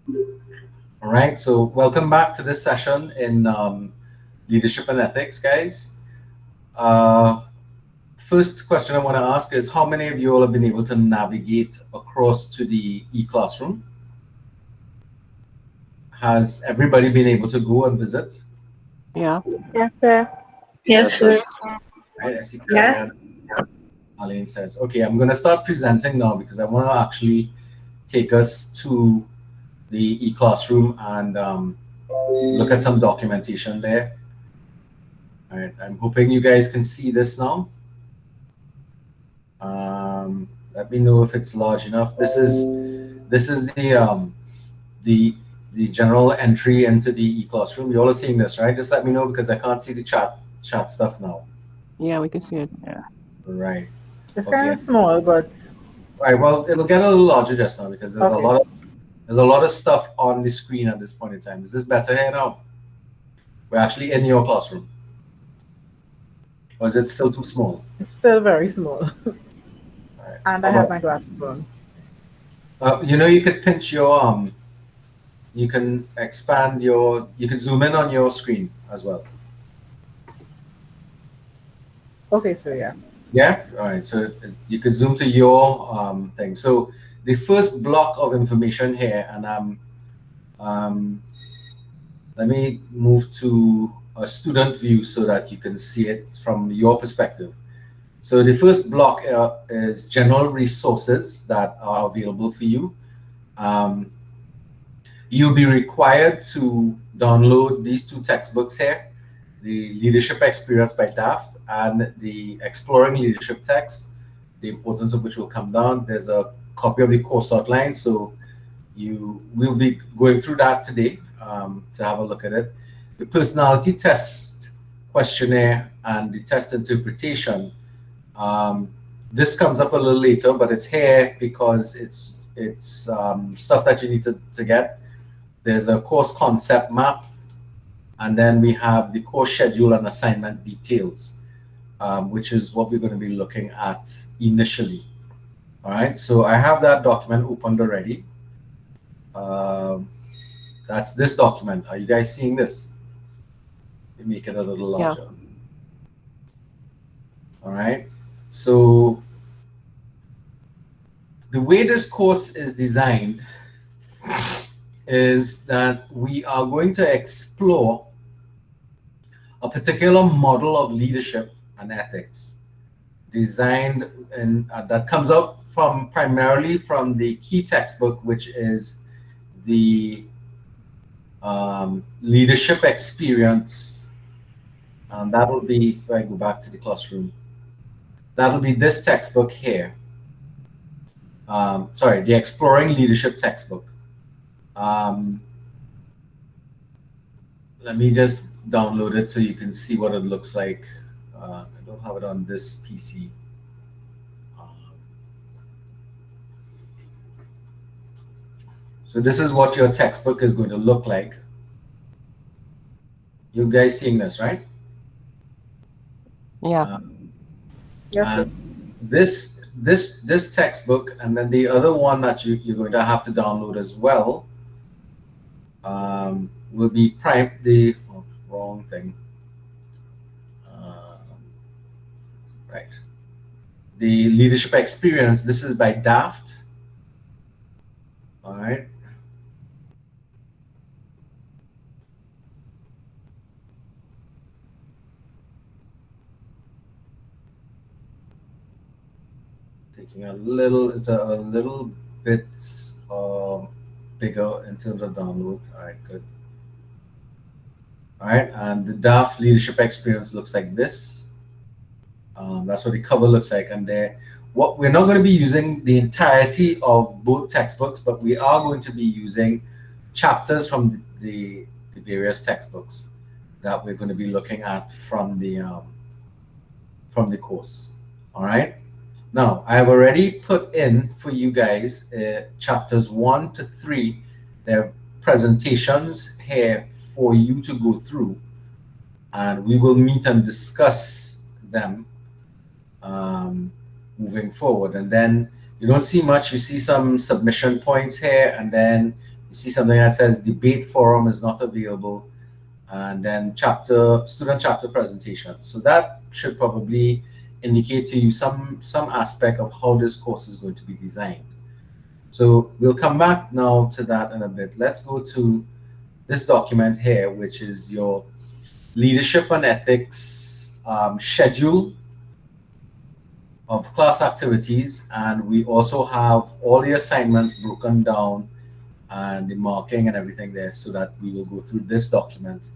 All right, so welcome back to this session in leadership and ethics, guys. Uh, First question I want to ask is how many of you all have been able to navigate across to the e-classroom? Has everybody been able to go and visit? Yeah. Yes, sir. Yes, Yes, sir. sir. Right, I see Yes. Karen. Aline says, okay, I'm going to start presenting now because I want to actually take us to the e-classroom and look at some documentation there. All right, I'm hoping you guys can see this now. Let me know if it's large enough. This is the the general entry into the e-classroom. You all are seeing this, right? Just let me know because I can't see the chat stuff now. Yeah, we can see it. Yeah. Right. It's kind Okay. of small, but Right. Well, it'll get a little larger just now because okay. there's a lot of stuff on the screen at this point in time. Is this better here now? We're actually in your classroom. Or is it still too small? It's still very small. All right. And How I have about my glasses on. you could pinch your you can expand your you can zoom in on your screen as well. Okay, so yeah. Yeah, all right. So you could zoom to your thing. So the first block of information here, and um, let me move to a student view so that you can see it from your perspective. So the first block is general resources that are available for you. Um, you'll be required to download these two textbooks here, the Leadership Experience by Daft and the Exploring Leadership text, the importance of which will come down. There's a copy of the course outline, so you will be going through that today to have a look at it. The personality test questionnaire and the test interpretation. Um, this comes up a little later, but it's here because it's stuff that you need to get. There's a course concept map, and then we have the course schedule and assignment details, which is what we're going to be looking at initially. All right, so I have that document opened already. That's this document. Are you guys seeing this? Let me make it a little larger. All right, so the way this course is designed is that we are going to explore a particular model of leadership and ethics designed and that comes up from primarily from the key textbook, which is the leadership experience. And that will be, if I go back to the classroom, that'll be this textbook here. Sorry, the Exploring Leadership textbook. Let me just download it so you can see what it looks like. I don't have it on this PC. So this is what your textbook is going to look like. You guys seeing this, right? Yeah. Yes, sir. This textbook, and then the other one that you're going to have to download as well, will be wrong thing. Right. The Leadership Experience. This is by Daft. All right. Taking a little, it's a little bit bigger in terms of download. All right, good. All right, and the Daft Leadership Experience looks like this. That's what the cover looks like, and there. What we're not going to be using the entirety of both textbooks, but we are going to be using chapters from the various textbooks that we're going to be looking at from the course. All right. Now, I have already put in for you guys chapters 1 to 3. There are presentations here for you to go through, and we will meet and discuss them moving forward. And then you don't see much. You see some submission points here, and then you see something that says debate forum is not available, and then student chapter presentation. So that should probably indicate to you some aspect of how this course is going to be designed. So we'll come back now to that in a bit. Let's go to this document here, which is your leadership and ethics schedule of class activities, and we also have all the assignments broken down and the marking and everything there, so that we will go through this document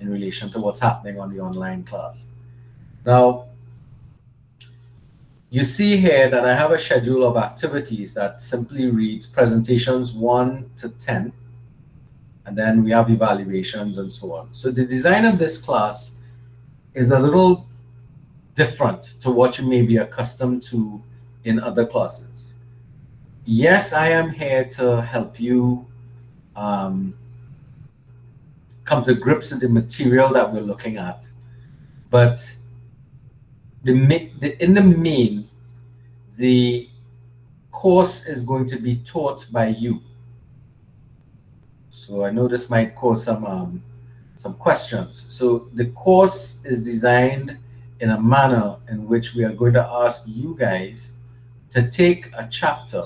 in relation to what's happening on the online class. Now, you see here that I have a schedule of activities that simply reads presentations 1 to 10, and then we have evaluations and so on. So the design of this class is a little different to what you may be accustomed to in other classes. Yes, I am here to help you come to grips with the material that we're looking at, but in the main, the course is going to be taught by you. So I know this might cause some questions. So the course is designed in a manner in which we are going to ask you guys to take a chapter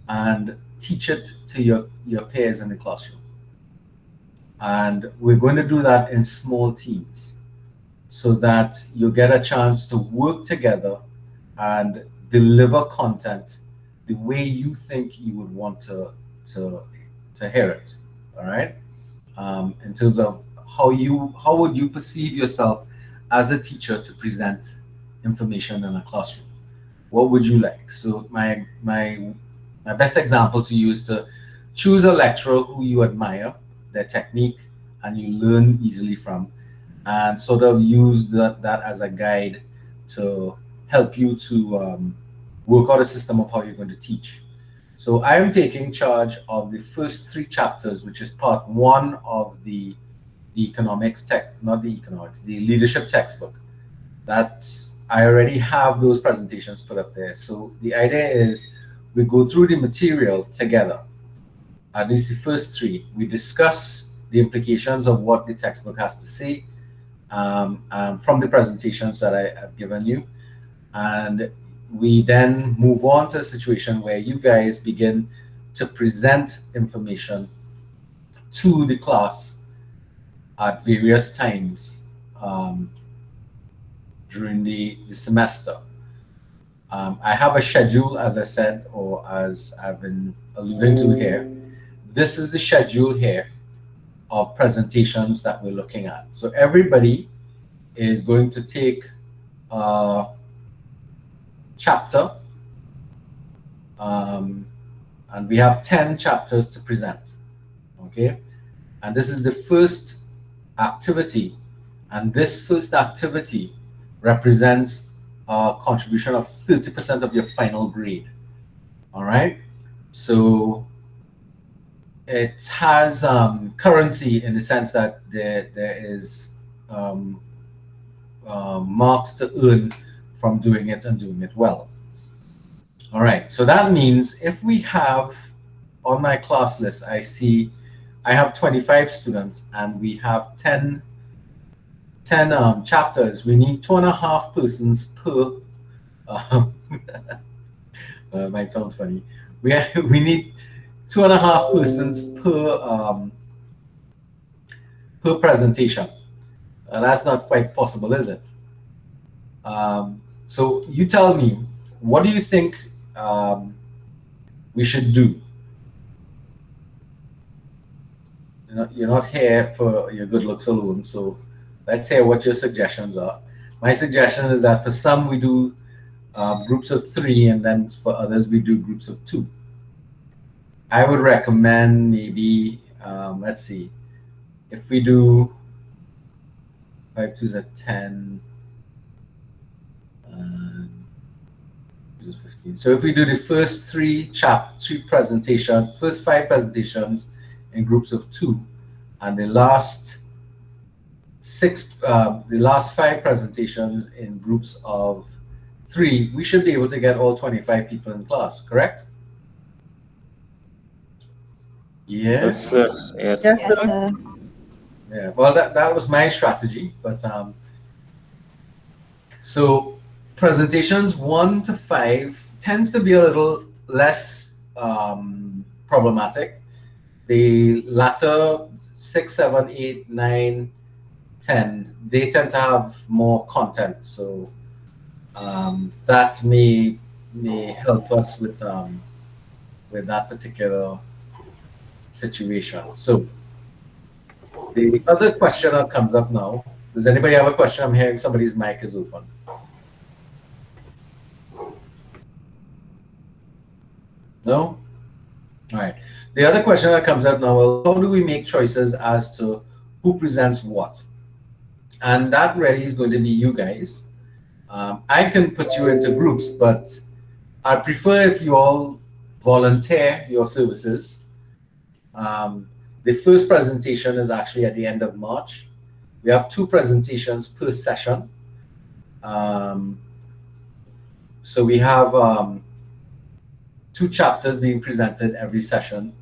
and teach it to your peers in the classroom. And we're going to do that in small teams so that you get a chance to work together and deliver content the way you think you would want to hear it. All right. In terms of how would you perceive yourself as a teacher to present information in a classroom? What would you like? So my best example to use is to choose a lecturer who you admire, their technique, and you learn easily from, and sort of use that as a guide to help you to work out a system of how you're going to teach. So I am taking charge of the first 3 chapters, which is part 1 of the leadership textbook. I already have those presentations put up there. So the idea is we go through the material together. At least the first 3. We discuss the implications of what the textbook has to say from the presentations that I have given you. And we then move on to a situation where you guys begin to present information to the class at various times during the semester. I have a schedule, as I said, or as I've been alluding to here. This is the schedule here of presentations that we're looking at. So everybody is going to take a chapter, and we have 10 chapters to present, okay? And this is the first activity, and this first activity represents a contribution of 30% of your final grade, all right? So it has currency in the sense that there is marks to earn from doing it and doing it well. All right, so that means if we have, on my class list, I see I have 25 students and we have 10 chapters. We need 2.5 persons per, it might sound funny. We need 2.5 persons per presentation. That's not quite possible, is it? So you tell me, what do you think we should do? You're not here for your good looks alone, so let's hear what your suggestions are. My suggestion is that for some we do groups of 3, and then for others we do groups of 2. I would recommend maybe, let's see, if we do 5 2s are 10, 15. So if we do the first 5 presentations in groups of 2, and the last 5 presentations in groups of 3, we should be able to get all 25 people in class, correct? Yes. Yes. Yes, Yes, sir. sir. Yeah. Well, that was my strategy, but so presentations 1 to 5 tends to be a little less problematic. The latter 6, 7, 8, 9, 10, they tend to have more content. So that may help us with that particular situation. So the other question that comes up now, does anybody have a question? I'm hearing somebody's mic is open. No? All right. The other question that comes up now, well, how do we make choices as to who presents what? And that really is going to be you guys. I can put you into groups, but I prefer if you all volunteer your services. The first presentation is actually at the end of March. We have 2 presentations per session. So we have 2 chapters being presented every session,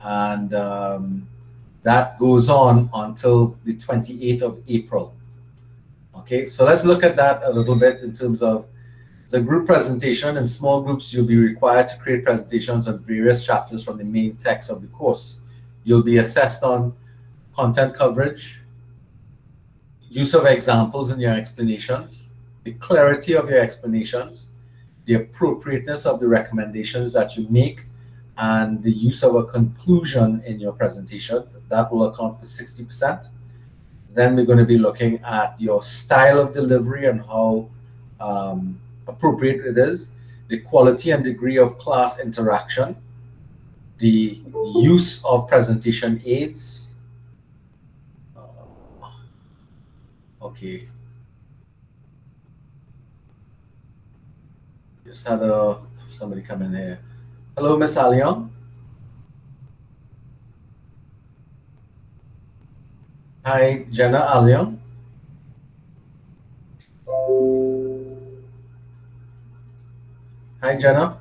and that goes on until the 28th of April. Okay, so let's look at that a little bit in terms of it's a group presentation. In small groups, you'll be required to create presentations on various chapters from the main text of the course. You'll be assessed on content coverage, use of examples in your explanations, the clarity of your explanations, the appropriateness of the recommendations that you make, and the use of a conclusion in your presentation. That will account for 60%. Then we're going to be looking at your style of delivery and how appropriate it is, the quality and degree of class interaction, the use of presentation aids. Okay. Just had somebody come in here. Hello, Miss Alion. Hi, Jenna Alion. Hi, Jenna.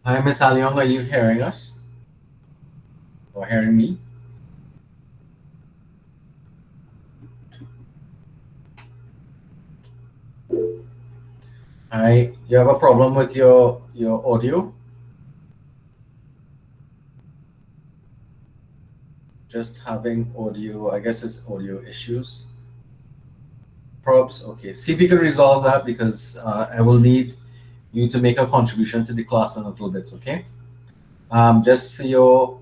Hi, Miss Alion. Are you hearing us? Or hearing me? Hi, you have a problem with your audio? Just having audio, I guess it's audio issues. Probs, okay. See if you can resolve that, because I will need you to make a contribution to the class in a little bit, okay? Just for your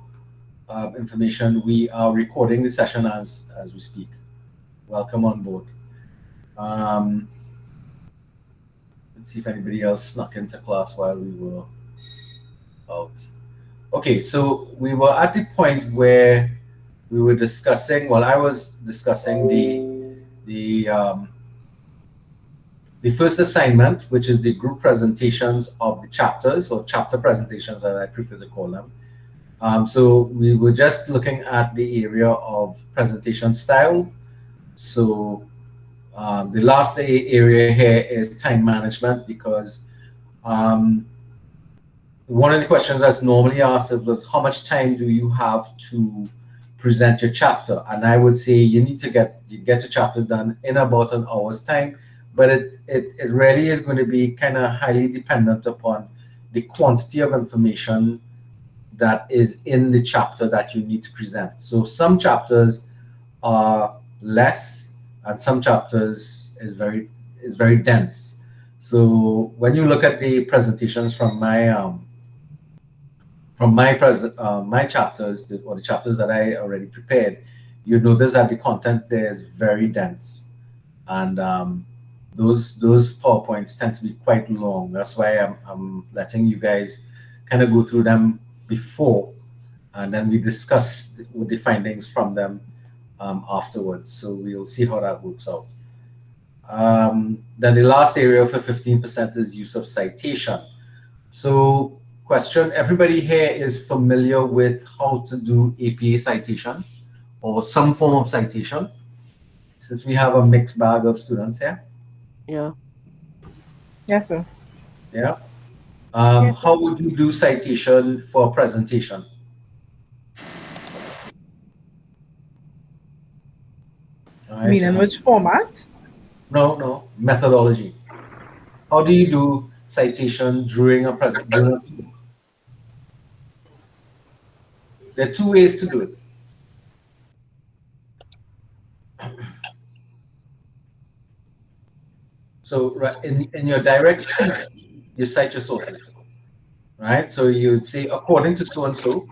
information, we are recording the session as we speak. Welcome on board. Let's see if anybody else snuck into class while we were out. Okay, so we were at the point where we were discussing, well, I was discussing the first assignment, which is the group presentations of the chapters, or chapter presentations as I prefer to call them. So we were just looking at the area of presentation style. So the last area here is time management, because one of the questions that's normally asked was, how much time do you have to present your chapter? And I would say you need to get your chapter done in about an hour's time, but it really is going to be kind of highly dependent upon the quantity of information that is in the chapter that you need to present. So some chapters are less, and some chapters is very dense. So when you look at the presentations from my chapters, or the chapters that I already prepared, you notice that the content there is very dense, and those PowerPoints tend to be quite long. That's why I'm letting you guys kind of go through them before, and then we discuss the findings from them afterwards. So we'll see how that works out. Then the last area for 15% is use of citation. So question, everybody here is familiar with how to do APA citation or some form of citation? since we have a mixed bag of students here. Yeah. Yes, sir. Yeah. Yes, How would you do citation for a presentation? All right. Meaning which format? No, methodology. How do you do citation during a presentation? There are two ways to do it. So in your direct speech, you cite your sources, right? So you'd say, according to so and so,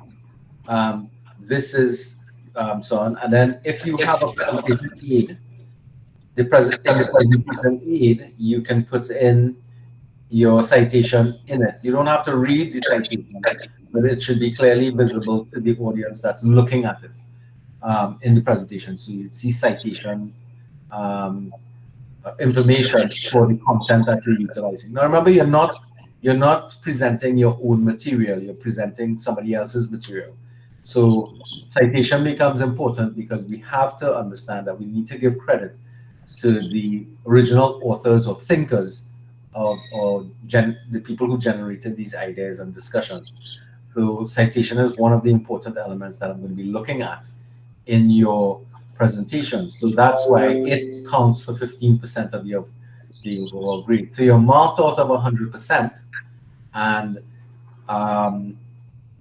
this is so on. And then if you have a presentation aid, in the presentation aid, you can put in your citation in it. You don't have to read the citation, but it should be clearly visible to the audience that's looking at it in the presentation. So you'd see citation um, information for the content that you're utilizing. Now remember, you're not presenting your own material, you're presenting somebody else's material. So citation becomes important because we have to understand that we need to give credit to the original authors or thinkers or the people who generated these ideas and discussions. So citation is one of the important elements that I'm going to be looking at in your presentation. So that's why it counts for 15% of the overall grade. So you're marked out of 100%, and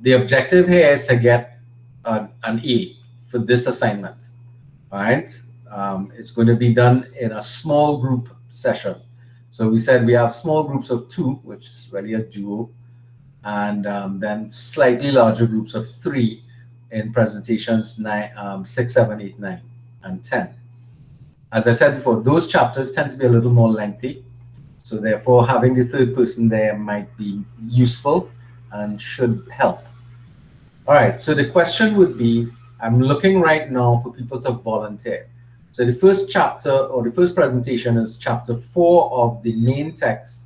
the objective here is to get an A for this assignment. All right. It's going to be done in a small group session. So we said we have small groups of 2, which is really a duo, and then slightly larger groups of 3 in presentations 6, 7, 8, 9, and 10. As I said before, those chapters tend to be a little more lengthy. So therefore, having the third person there might be useful and should help. All right, so the question would be, I'm looking right now for people to volunteer. So the first chapter or the first presentation is chapter 4 of the main text,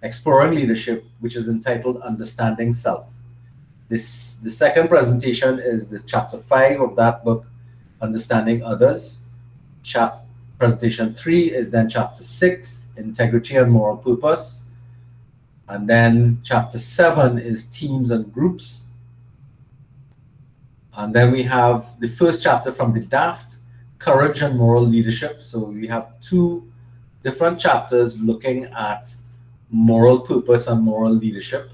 Exploring Leadership, which is entitled Understanding Self. The second presentation is the chapter 5 of that book, Understanding Others. Presentation 3 is then chapter 6, Integrity and Moral Purpose. And then chapter 7 is Teams and Groups. And then we have the first chapter from the DAFT, Courage and Moral Leadership. So we have 2 different chapters looking at moral purpose and moral leadership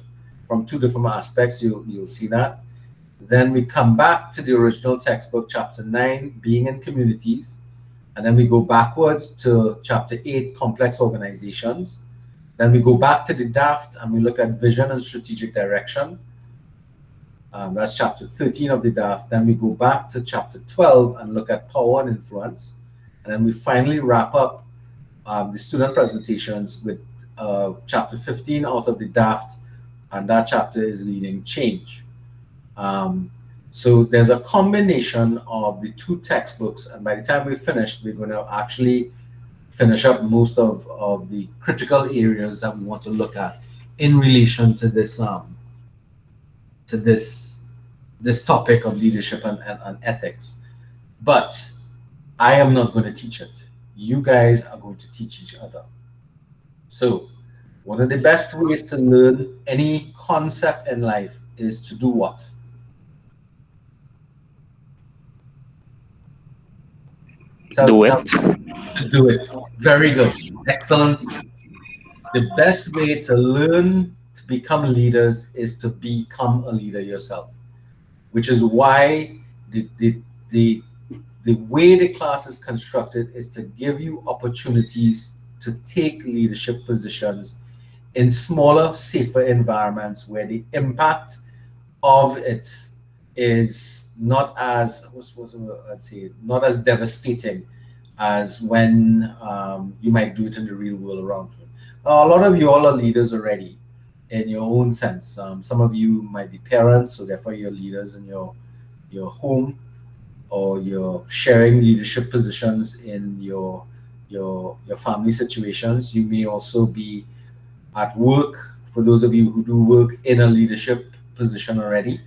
from 2 different aspects. You'll see that. Then we come back to the original textbook, chapter 9, Being in Communities. And then we go backwards to chapter 8, Complex Organizations. Then we go back to the DAFT and we look at Vision and Strategic Direction. That's chapter 13 of the DAFT. Then we go back to chapter 12 and look at Power and Influence. And then we finally wrap up the student presentations with chapter 15 out of the DAFT, and that chapter is Leading Change. So there's a combination of the 2 textbooks, and by the time we're finished, we're going to actually finish up most of the critical areas that we want to look at in relation to this this topic of leadership and ethics. But I am not going to teach it. You guys are going to teach each other. So one of the best ways to learn any concept in life is to do what? Do it. To do it. Very good. Excellent. The best way to learn to become leaders is to become a leader yourself, which is why the way the class is constructed is to give you opportunities to take leadership positions in smaller, safer environments where the impact of it is not as not as devastating as when you might do it in the real world around you. A lot of you all are leaders already in your own sense. Some of you might be parents, so therefore you're leaders in your home, or you're sharing leadership positions in your family situations. You may also be at work, for those of you who do work in a leadership position already.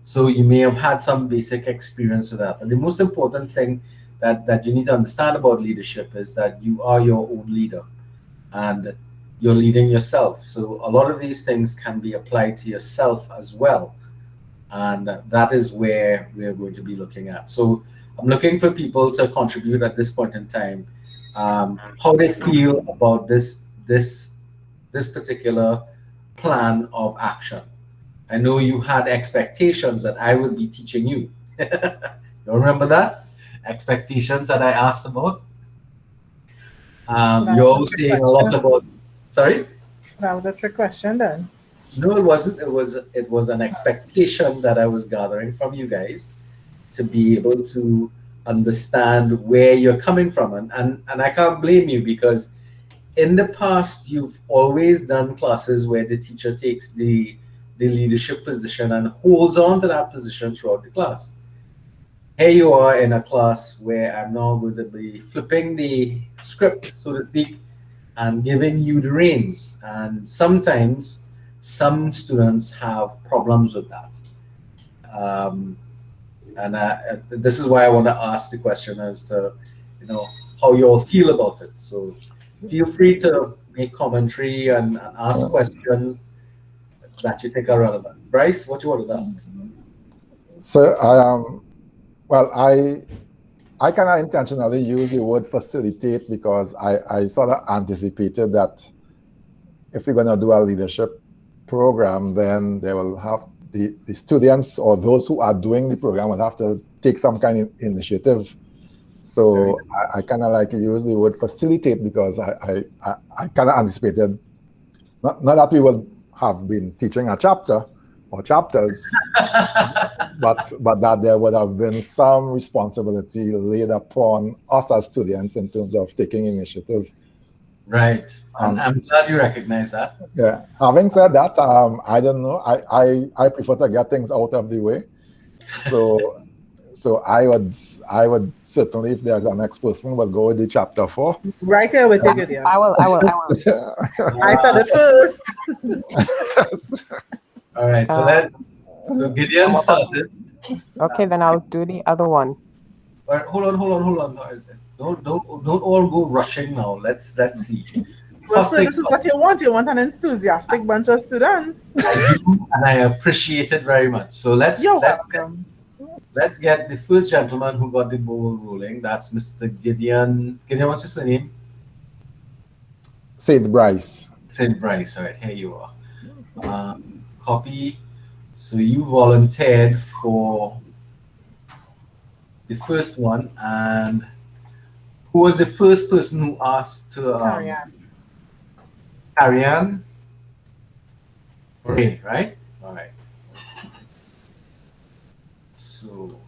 So you may have had some basic experience with that. But the most important thing that you need to understand about leadership is that you are your own leader, and you're leading yourself. So a lot of these things can be applied to yourself as well, and that is where we're going to be looking at. So I'm looking for people to contribute at this point in time, how they feel about this particular plan of action. I know you had expectations that I would be teaching you. You remember that? Expectations that I asked about? That You're was a all trick saying a lot question. about, sorry? That was a trick question then. No, it wasn't. It was an expectation that I was gathering from you guys to be able to understand where you're coming from. And I can't blame you, because in the past you've always done classes where the teacher takes the leadership position and holds on to that position throughout the class. Here you are in a class where I'm now going to be flipping the script, so to speak, and giving you the reins. And sometimes some students have problems with that. Um, and this is why I want to ask the question as to, how you all feel about it. So feel free to make commentary and ask questions that you think are relevant. Bryce, what you want to ask? So well, I kind of intentionally use the word facilitate because I sort of anticipated that if we're going to do a leadership program, then they will have the students or those who are doing the program will have to take some kind of initiative. So I kind of like to use the word facilitate because I kind of anticipated, not that we will have been teaching a chapter or chapters, but that there would have been some responsibility laid upon us as students in terms of taking initiative. Right. I'm glad you recognize that. Yeah. Having said that, I don't know. I prefer to get things out of the way. So I would certainly, if there's an next person, will go with the chapter 4. Right here with you, Gideon. I will. I said it first. All right. So Gideon started. Okay, then I'll do the other one. All right, hold on. Don't all go rushing now. Let's see. Well, First so thing this is first. what you want. You want an enthusiastic bunch of students. And I appreciate it very much. So let's get the first gentleman who got the ball rolling. That's Mr. Gideon. Gideon, what's his name? St. Bryce. St. Bryce. All right, here you are. Copy. So you volunteered for the first one, and who was the first person who asked to Carry on? Marie, right? All right. So,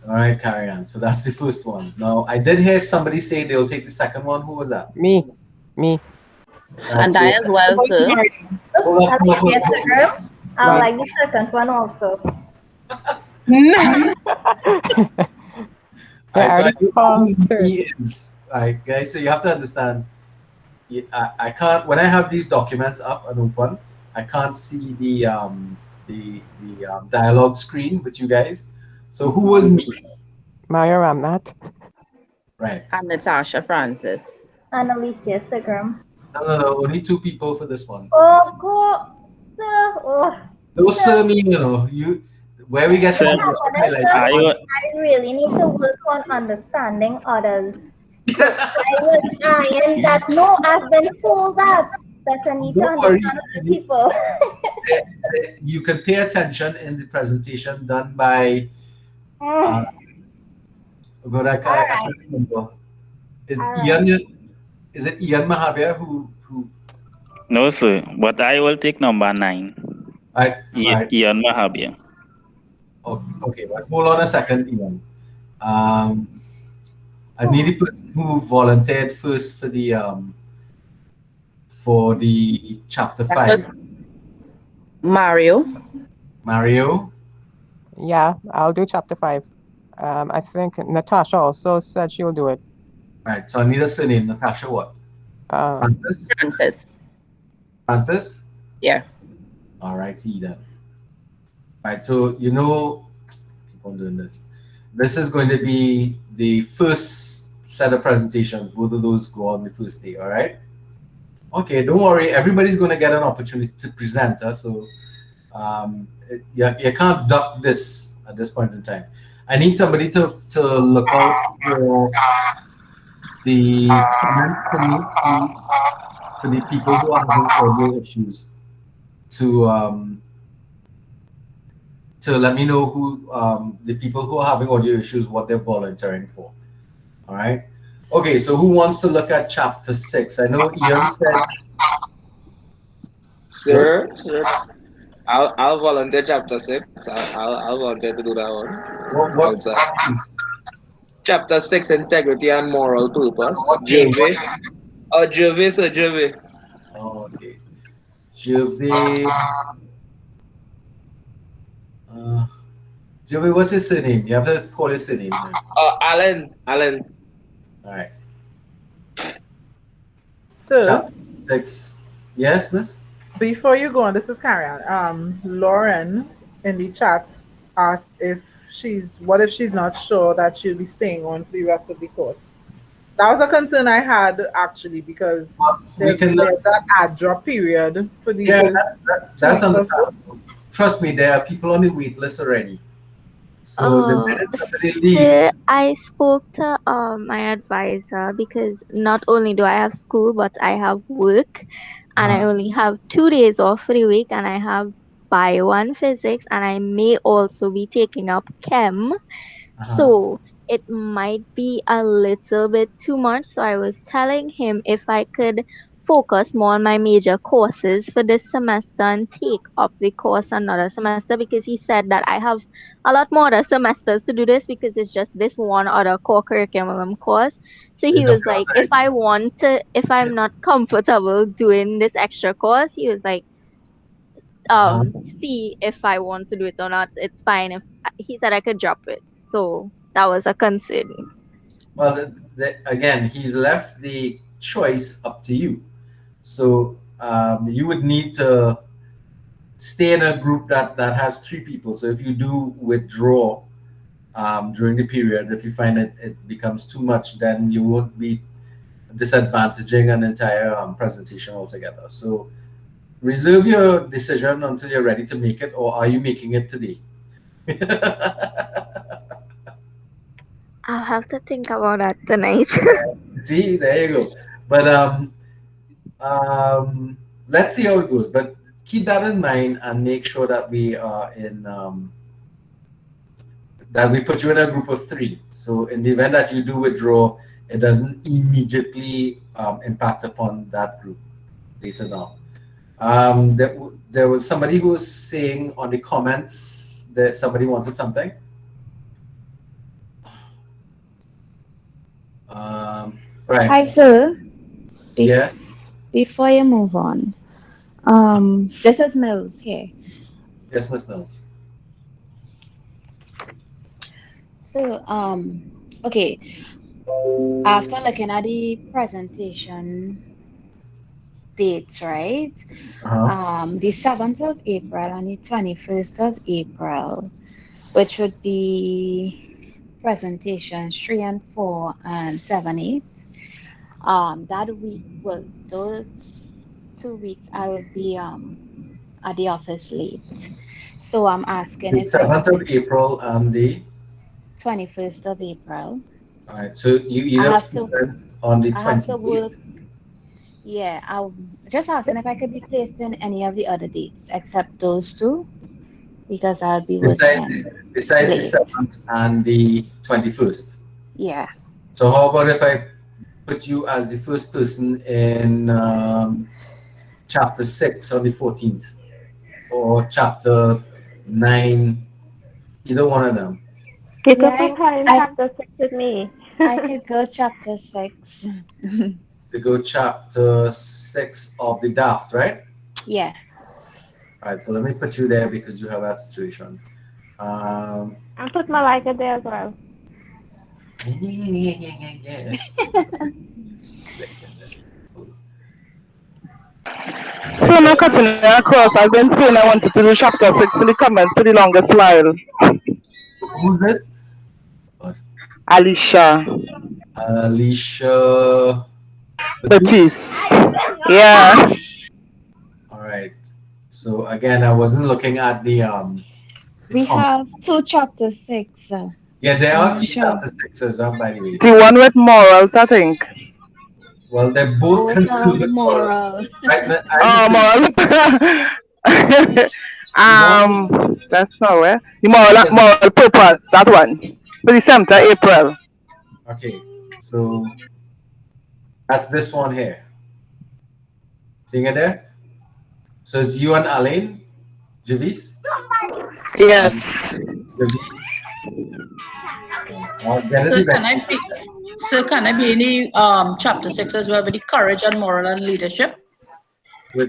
all right, carry on. So that's the first one. Now, I did hear somebody say they'll take the second one. Who was that? Me. And I as well, sir. Hold on. I like the second one also. All right, so I already know called who third. he is. All right, guys. So you have to understand. I can't, when I have these documents up and open, I can't see the dialogue screen with you guys. So who was me? Maya Ramnath. Right. I'm Natasha Francis. And Alicia Instagram. No. Only 2 people for this one. Of course. Oh, No, sir, me, where we get Sir, I really need to work on understanding others. I was iron that. No, I've been told that I need to Don't worry. understand other people. You can pay attention in the presentation done by I can't remember. Is it Ian Mahabir who no, sir. But I will take number 9. Ian Mahabir. Okay, but hold on a second, Ian. I need the person who volunteered first for the chapter 5. Mario. Mario? Yeah, I'll do chapter 5. I think Natasha also said she will do it. Right, so I need a surname. Natasha what? Francis. Francis? Yeah. All righty then. Right, so you know, keep on doing this. This is going to be the first set of presentations. Both of those go on the first day, all right? Okay, don't worry. Everybody's going to get an opportunity to present. So you can't duck this at this point in time. I need somebody to look out for the comments for me to the people who are having audio issues to let me know who the people who are having audio issues, what they're volunteering for. All right. Okay, so who wants to look at chapter 6? I know Ian said. Sir, I'll volunteer chapter 6. I'll volunteer to do that one. What Outside. Chapter 6, integrity and moral purpose. what Gervais. Oh, Gervais, sir, Gervais. Oh, okay. Gervais. Gervais, what's his surname? You have to call his surname. Alan. All right. So, Chapter 6. Yes, miss? before you go on, this is Karen. Lauren in the chat asked what if she's not sure that she'll be staying on for the rest of the course. That was a concern I had actually because there's that add drop period for the that's understandable. Trust me, there are people on the wait list already. So the minute somebody leaves, I spoke to my advisor because not only do I have school, but I have work, and I only have 2 days off for the week, and I have bio and physics, and I may also be taking up chem. So it might be a little bit too much. So I was telling him if I could focus more on my major courses for this semester and take up the course another semester, because he said that I have a lot more other semesters to do this because it's just this one other core curriculum course. So he was like, if I'm not comfortable doing this extra course, he was like, see if I want to do it or not. It's fine. If he said I could drop it. So that was a concern. Well, again, he's left the choice up to you. So you would need to stay in a group that has 3 people. So if you do withdraw during the period, if you find it becomes too much, then you won't be disadvantaging an entire presentation altogether. So reserve your decision until you're ready to make it, or are you making it today? I'll have to think about that tonight. See, there you go. But let's see how it goes. But keep that in mind and make sure that we are in that we put you in a group of 3. So in the event that you do withdraw, it doesn't immediately impact upon that group later down. There was somebody who was saying on the comments that somebody wanted something. Right. Hi, sir. Yes. Before you move on, this is Mills here. Yes, Miss Mills. So, okay. After looking at the presentation dates, right? The 7th of April and the 21st of April, which would be presentations 3 and 4 and 7, 8. That week, well, those 2 weeks, I will be at the office late. So I'm asking the if 7th of April and the 21st of April. All right. So you either present on the 28th. Yeah, I'll just asking if I could be placed in any of the other dates except those 2, because I'll be besides the 7th and the 21st. Yeah. So how about if I put you as the first person in chapter 6 on the 14th, or chapter 9, either one of them? You could put her in chapter 6 with me. I could go chapter 6. To go chapter 6 of the draft, right? Yeah. All right, so let me put you there because you have that situation. I'll put Malika there as well. not cutting it across. I've been saying I wanted to do chapter 6 in the comments for the longest while. Who's this? Alicia. Alicia Batiste. Yeah. All right. So again, I wasn't looking at the We have 2 chapter 6. Yeah, there I'm are not 2 sure. chapter 6s by the way. The one with morals, I think. Well, they're both considered moral. right? Moral. That's not where. The moral purpose, that one. For the 7th of April. Okay, so that's this one here. Seeing it there? So it's you and Alain, Javis? Yes. So can I be in the chapter 6 as well with the courage and moral and leadership?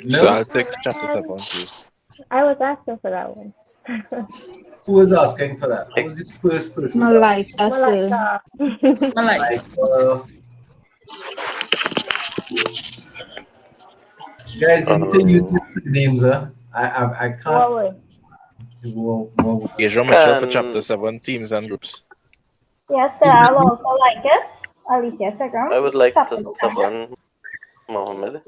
So I'll take chapter 7, please. I was asking for that one. Who was asking for that? Who was the first person? Malika. Guys, you need to use your names, I can't. Asia Mitchell for chapter 7, teams and groups. Yes, sir. I'll also like it. Alicia Instagram. I would like chapter to 7, Mohammed.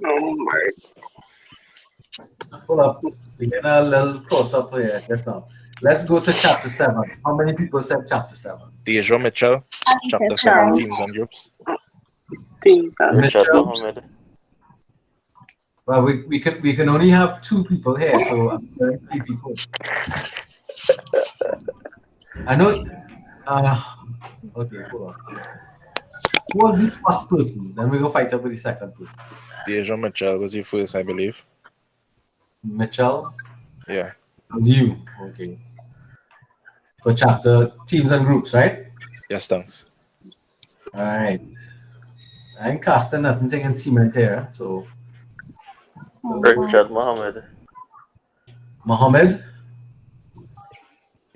Hold up. We get a little close up here just now. Let's go to chapter 7. How many people said chapter 7? Asia Mitchell, chapter 7, teams and groups. Richard Mohammed. Well, we can only have 2 people here, so I'm hearing 3 people. I know. Okay, hold on. Who was the first person? Then we go fight up with the second person. Asia Mitchell was the first, I believe. Mitchell? Yeah. You, okay. For chapter teams and groups, right? Yes, thanks. All right. I ain't casting nothing in cement here, so. Richard Mohammed. Mohammed?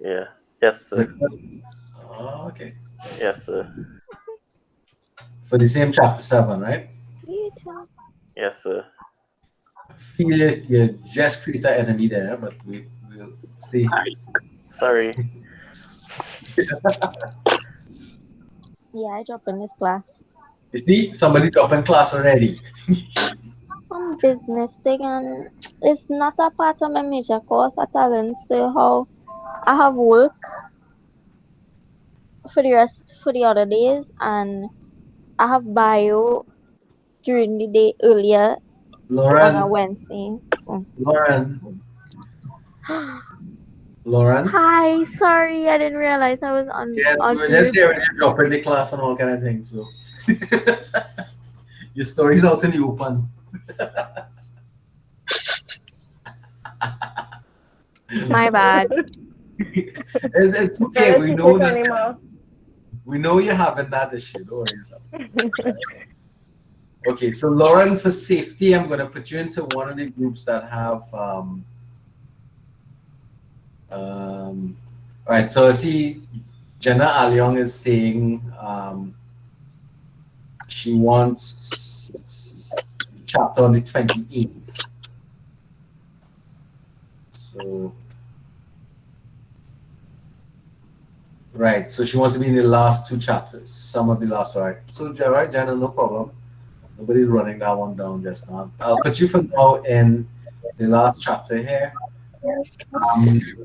Yeah. Yes, sir. Oh, okay. Yes, sir. For the same chapter 7, right? Yes, sir. I feel you just create an enemy there, but we'll see. Sorry. Yeah, I dropped in this class. You see, somebody dropped in class already. Some business thing, and it's not a part of my major course at all. And so how I have work for the other days, and I have bio during the day earlier on a Wednesday. Lauren. Hi, sorry, I didn't realize I was on. Yes, we were just hearing you drop in the class and all kind of things. So your story's out in the open. My bad. It's okay. We know that. We know you're having that issue. Don't worry yourself. Okay, so Lauren, for safety, I'm going to put you into one of the groups that have. All right, so I see Jenna Alyong is saying she wants chapter on the 28th. So, right, so she wants to be in the last 2 chapters, some of the last, right? So, all right, Jenna, no problem. Nobody's running that one down just now. I'll put you for now in the last chapter here.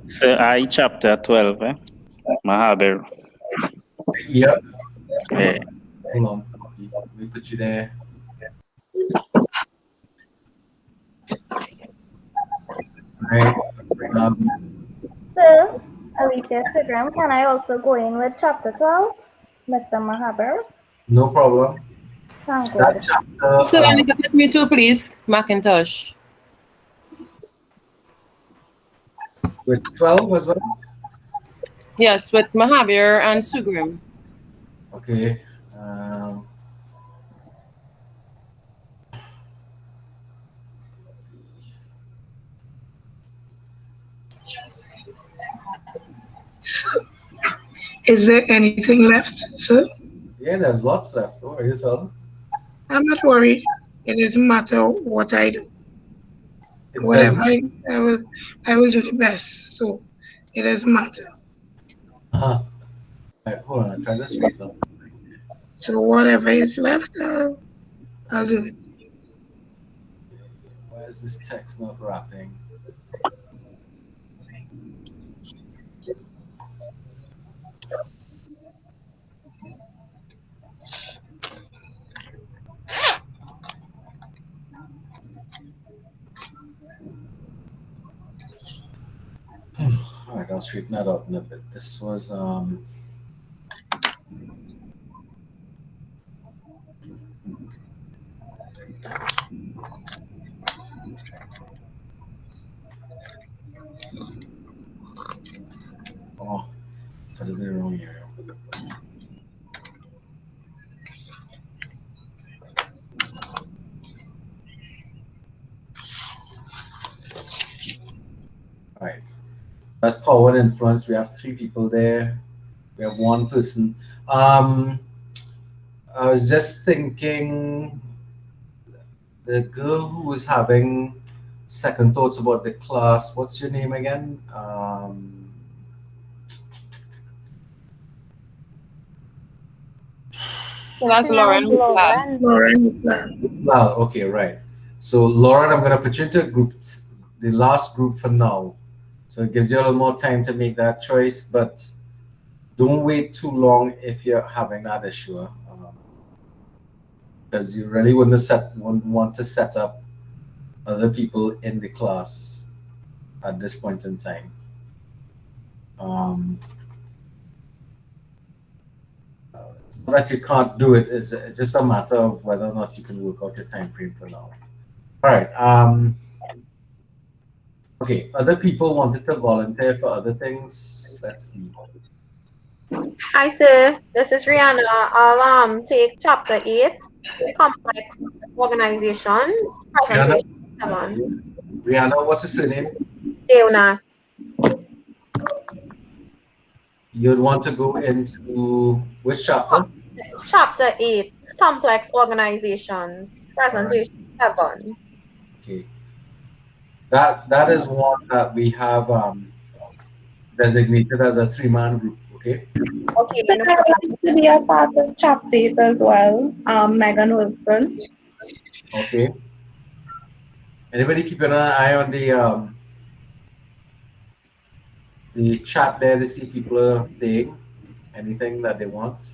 So I chapter 12, Mahaber. Yep. Yeah. Hold on. Let me put you there. Right. So, Alicia Instagram, can I also go in with chapter 12, Mr. Mahaber? No problem. So, let me too, please, Macintosh. With 12 as well? Yes, with Mahavir and Sugrim. Okay. Is there anything left, sir? Yeah, there's lots left. Don't worry yourself. I'm not worried. It doesn't matter what I do. whatever I will do the best. So it doesn't matter. Right, hold on, I'm trying to straighten up. So whatever is left, I'll do it. Why is this text not wrapping? Alright, I'll straighten that out in a bit. This was oh, put it in the wrong area. Alright. That's power and influence. We have 3 people there. We have 1 person. I was just thinking the girl who was having second thoughts about the class, what's your name again? So that's Lauren. Well, okay, right. So Lauren, I'm gonna put you into a group, the last group for now. So it gives you a little more time to make that choice, but don't wait too long if you're having that issue. Because you really wouldn't want to set up other people in the class at this point in time. Not that you can't do it, it's just a matter of whether or not you can work out your time frame for now. All right. Okay, other people wanted to volunteer for other things. Let's see. Hi, sir. This is Rihanna. I'll take chapter 8, complex organizations, presentation 7. Rihanna, what's your surname? Deona. You'd want to go into which chapter? Chapter 8, complex organizations, presentation 7. Okay. That is one that we have designated as a 3-man group, okay? Okay. So I want to be a part of chapter 8 as well, Megan Wilson. Okay. Anybody keeping an eye on the chat there to see if people are saying anything that they want?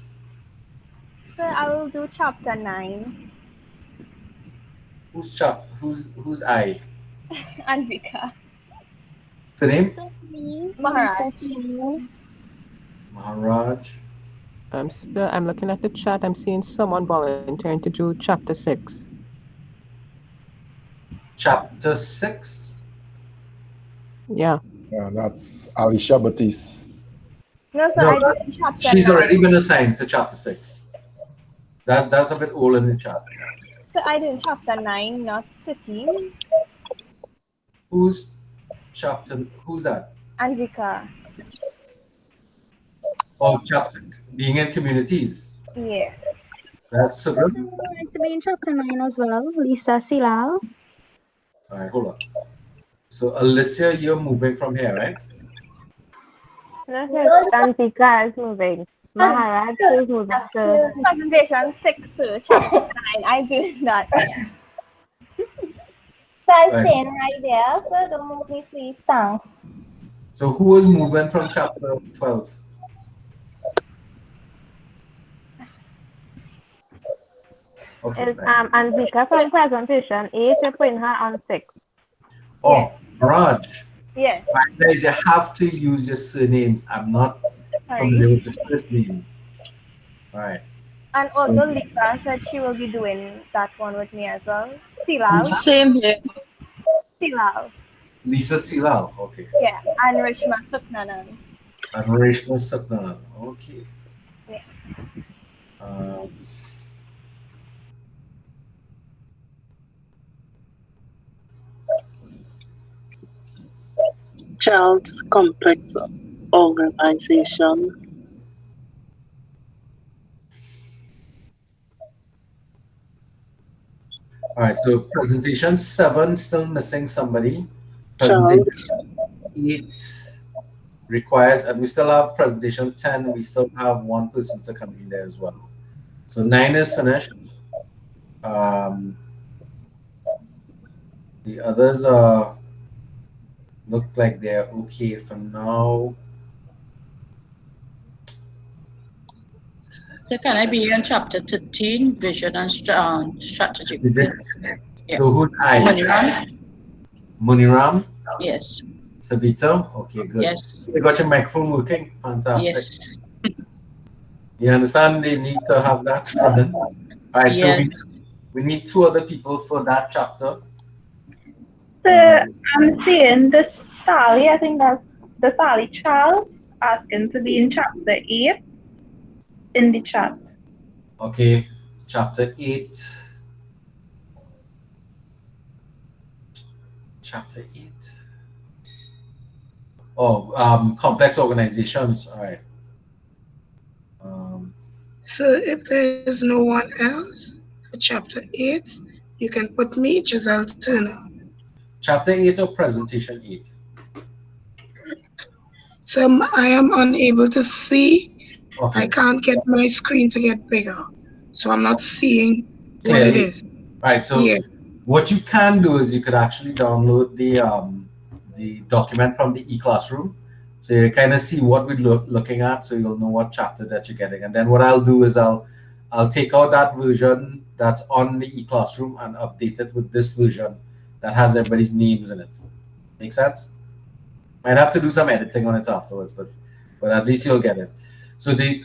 Sir, I will do chapter 9. Who's I? Anvika. What's the name? Maharaj. Maharaj. Sir, I'm looking at the chat. I'm seeing someone volunteering to do chapter 6. Chapter 6? Yeah. Yeah, that's Alicia Batiste. No, sir, No, I did chapter she's 9. already been assigned to chapter 6. That's a bit old in the chat. So I did chapter 9, not 13. Who's that? Anvika. Oh, chapter being in communities. Yeah. That's so good. I'm going to be in chapter 9 as well, Lisa Silal. All right, hold on. So Alicia, you're moving from here, right? No, sir, Anvika is moving. Maharaj is moving to presentation 6, sir, chapter 9. I did that. So I'm Right. staying right there, so don't move me, please. Thanks. So who was moving from chapter 12? Okay. Is Anvika from presentation 8, you're putting her on 6. Oh, Raj. Yes. Right, guys, you have to use your surnames. I'm not familiar with your first names. All right. And also Lisa said she will be doing that one with me as well. Silal. Same here. Silal. Lisa Silal. Okay. Yeah. And Rishma Suknanan. And Rishma Satnanath. Okay. Yeah. Child's complex organization. All right, so presentation 7 still missing somebody. Presentation 8 requires, and we still have presentation 10. We still have one person to come in there as well. So 9 is finished. The others look like they're okay for now. So can I be in chapter 13, vision and strategic? Yeah. So who's I? Muniram? Muniram? Yes. Sabito? Okay, good. Yes. You got your microphone working? Fantastic. Yes. You understand they need to have that running? All right, yes. So we need 2 other people for that chapter. So I'm seeing the Sally, I think that's the Sally Charles asking to be in chapter 8 in the chat. Okay, chapter 8. Chapter 8. Oh, complex organizations. All right. So if there is no one else for chapter 8, you can put me, Giselle Turner. Chapter 8 or presentation 8? So I am unable to see. Okay. I can't get my screen to get bigger. So I'm not seeing what Clearly. it is. Right. So what you can do is you could actually download the document from the e-classroom. So you kind of see what we're looking at, so you'll know what chapter that you're getting. And then what I'll do is I'll take out that version that's on the e-classroom and update it with this version that has everybody's names in it. Make sense? Might have to do some editing on it afterwards, but at least you'll get it. So the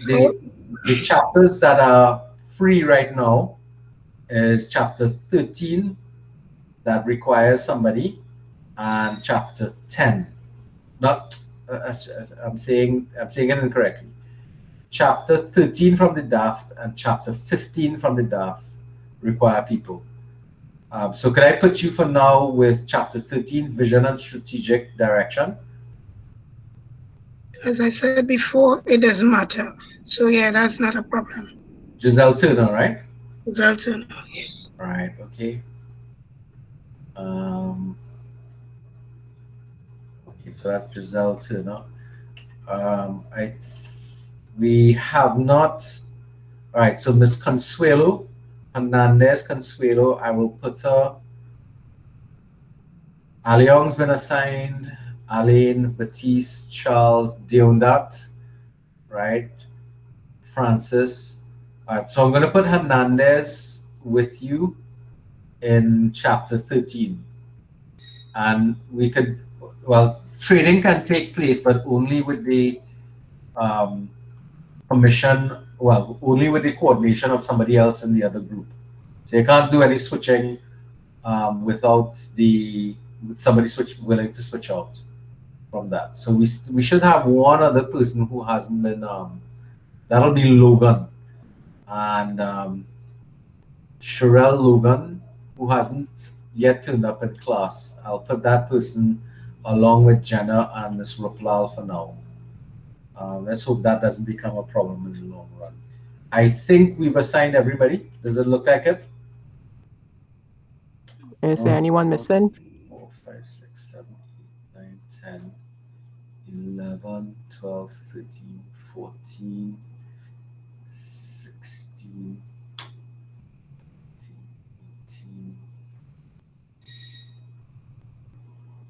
chapters that are free right now is chapter 13 that requires somebody, and chapter 10. Not I'm saying it incorrectly. Chapter 13 from the draft and chapter 15 from the draft require people. So could I put you for now with chapter 13, vision and strategic direction? As I said before, it doesn't matter. So yeah, that's not a problem. Giselle Turner, right? Giselle Turner, yes. Right, okay. Okay, so that's Giselle Turner. We have not. All right, so Miss Consuelo Hernandez Consuelo, I will put her. Aliong's been assigned. Alain, Batiste, Charles, Deondat, right? Francis. All right, so I'm going to put Hernandez with you in chapter 13. And we could, well, training can take place, but only with the permission, well, only with the coordination of somebody else in the other group. So you can't do any switching without somebody willing to switch out from that. So we should have one other person who hasn't been, that'll be Logan. And Sherelle Logan, who hasn't yet turned up in class. I'll put that person along with Jenna and Miss Ruplal for now. Let's hope that doesn't become a problem in the long run. I think we've assigned everybody. Does it look like it? Is there anyone missing? 4, 5, 6, 7, 8, 9, 10, 11, 12, 13, 14, 16, 18,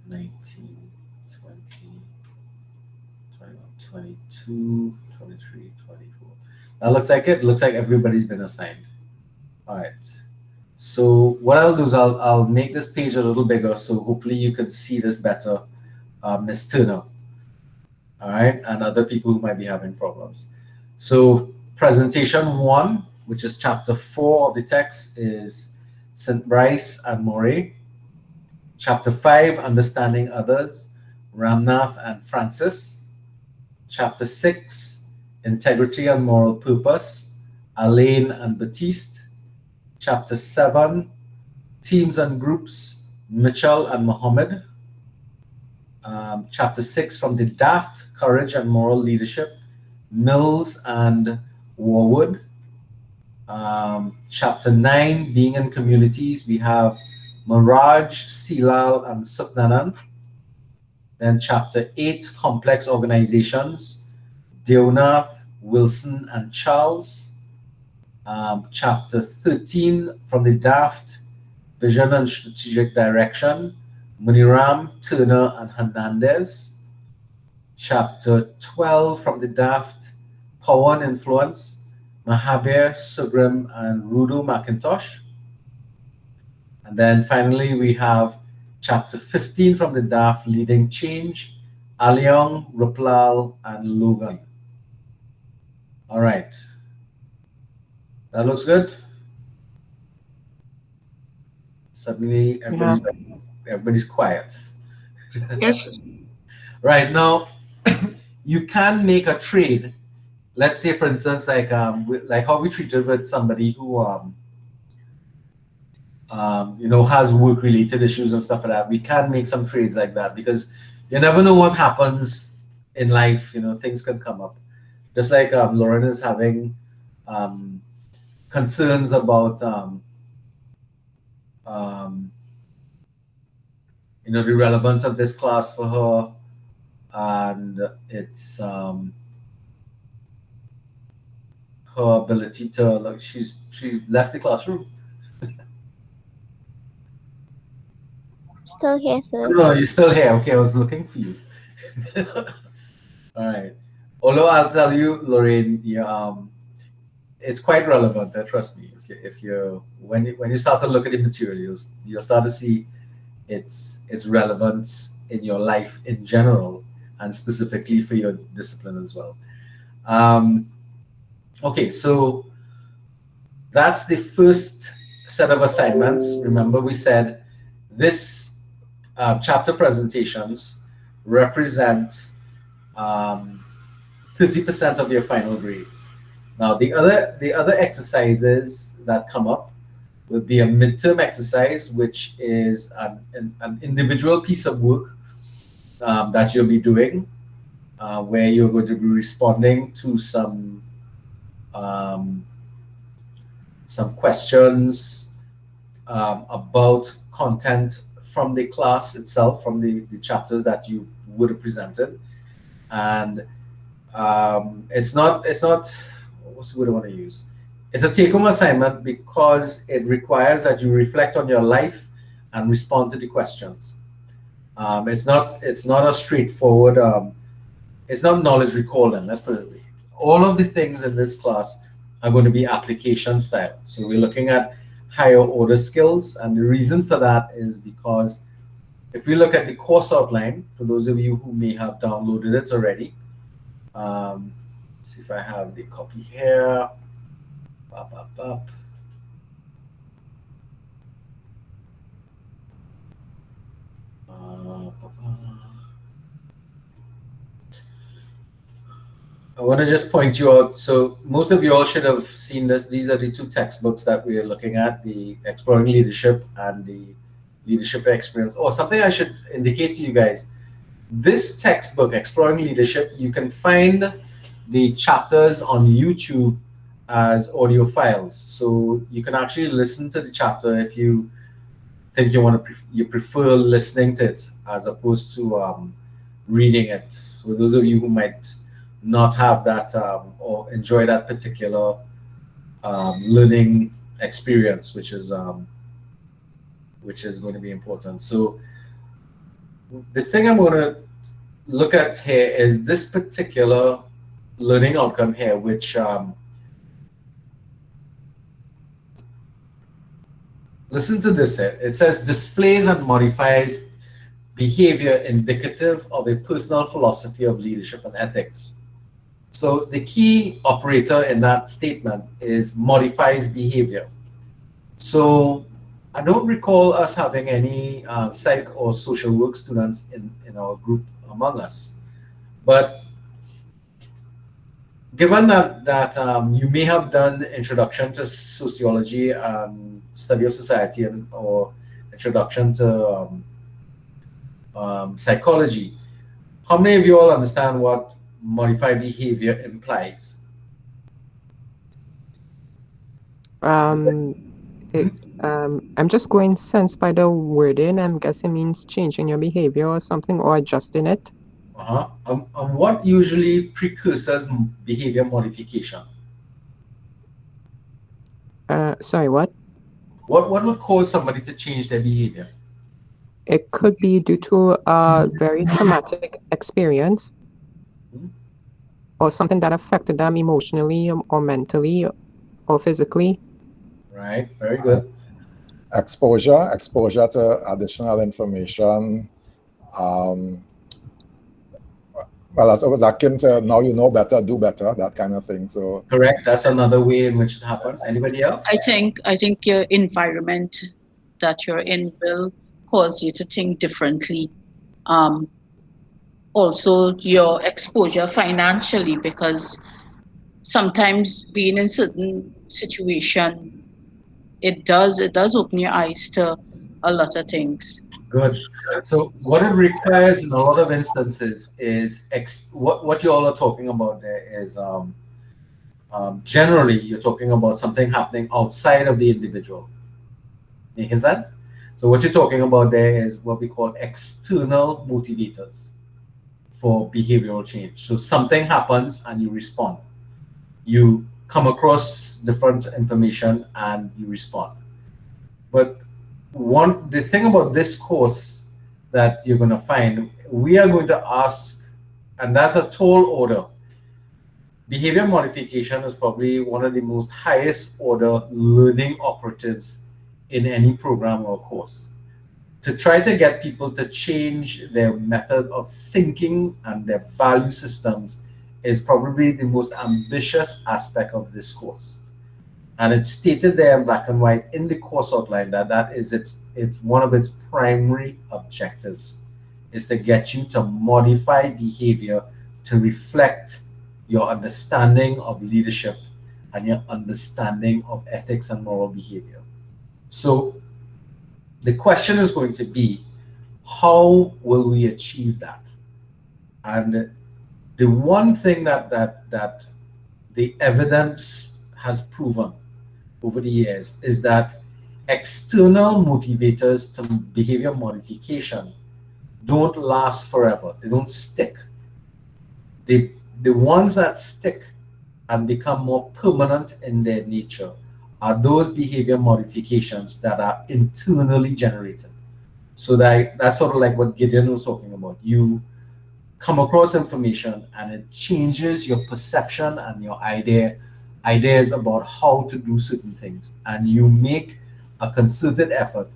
19, 20, 21, 22, 23, 24. That looks like it. Looks like everybody's been assigned. All right. So what I'll do is I'll make this page a little bigger, so hopefully you can see this better, Ms. Turner. All right, and other people who might be having problems. So presentation 1, which is chapter 4 of the text, is St. Bryce and Moray. Chapter 5, Understanding Others, Ramnath and Francis. Chapter 6, Integrity and Moral Purpose, Alain and Batiste. Chapter 7, Teams and Groups, Mitchell and Mohammed. Chapter 6 from the DAFT, Courage and Moral Leadership, Mills and Warwood. Chapter 9, Being in Communities, we have Maraj, Silal, and Suknanan. Then chapter 8, Complex Organizations, Deonath, Wilson, and Charles. Chapter 13, from the DAFT, Vision and Strategic Direction, Muniram, Turner, and Hernandez. Chapter 12, from the DAFT, Power and Influence, Mahabir, Sugrim, and Rudu McIntosh. And then finally, we have chapter 15 from the DAFT, Leading Change, Alyong, Ruplal, and Logan. All right. That looks good. Suddenly, everybody's quiet. Yes. Right now, you can make a trade. Let's say, for instance, like how we treated with somebody who has work-related issues and stuff like that. We can make some trades like that because you never know what happens in life. Things can come up. Just like Lauren is having concerns about the relevance of this class for her, and it's her ability to she left the classroom. Still here, sir. No, you're still here. Okay, I was looking for you. All right. Although I'll tell you, Lorraine, it's quite relevant. Trust me. When you start to look at the materials, you'll start to see its relevance in your life in general, and specifically for your discipline as well. Okay, so that's the first set of assignments. Remember, we said this chapter presentations represent 30% of your final grade. Now, the other exercises that come up will be a midterm exercise, which is an individual piece of work that you'll be doing, where you're going to be responding to some questions about content from the class itself, from the chapters that you would have presented. And it's not what's the word I want to use? It's a take-home assignment because it requires that you reflect on your life and respond to the questions. It's not a straightforward. It's not knowledge recalling. Let's put it that way. All of the things in this class are going to be application style. So we're looking at higher order skills, and the reason for that is because if we look at the course outline, for those of you who may have downloaded it already, let's see if I have the copy here. I want to just point you out. So most of you all should have seen this. These are the two textbooks that we are looking at, the Exploring Leadership and the Leadership Experience. Oh, something I should indicate to you guys. This textbook, Exploring Leadership, you can find the chapters on YouTube as audio files. So you can actually listen to the chapter if you think you prefer listening to it as opposed to reading it. So those of you who might not have that or enjoy that particular learning experience, which is going to be important. So the thing I'm going to look at here is this particular learning outcome here, which listen to this here. It says displays and modifies behavior indicative of a personal philosophy of leadership and ethics. So the key operator in that statement is modifies behavior. So I don't recall us having any psych or social work students in our group among us. But given that you may have done Introduction to Sociology and Study of Society or Introduction to Psychology, how many of you all understand what modified behavior implies? I'm just going sense by the wording. I'm guessing means changing your behavior or something, or adjusting it. What usually precursors behavior modification? Sorry, what? What would cause somebody to change their behavior? It could be due to a very traumatic experience or something that affected them emotionally or mentally or physically. Right, very good. Exposure to additional information. Well, as I was akin to now you know better, do better, that kind of thing. So correct. That's another way in which it happens. Anybody else? I think your environment that you're in will cause you to think differently. Also your exposure financially, because sometimes being in certain situation, it does open your eyes to a lot of things. Good. So what it requires in a lot of instances is what you all are talking about there is generally you're talking about something happening outside of the individual. Making sense? So what you're talking about there is what we call external motivators for behavioral change. So something happens and you respond. You come across different information and you respond. But the thing about this course that you're going to find, we are going to ask, and that's a tall order. Behavior modification is probably one of the most highest order learning operatives in any program or course. To try to get people to change their method of thinking and their value systems is probably the most ambitious aspect of this course. And it's stated there in black and white in the course outline that is it's one of its primary objectives is to get you to modify behavior to reflect your understanding of leadership and your understanding of ethics and moral behavior. So the question is going to be, how will we achieve that? And the one thing that the evidence has proven over the years is that external motivators to behavior modification don't last forever. They don't stick. The ones that stick and become more permanent in their nature are those behavior modifications that are internally generated. So that's sort of like what Gideon was talking about. You come across information and it changes your perception and your ideas about how to do certain things, and you make a concerted effort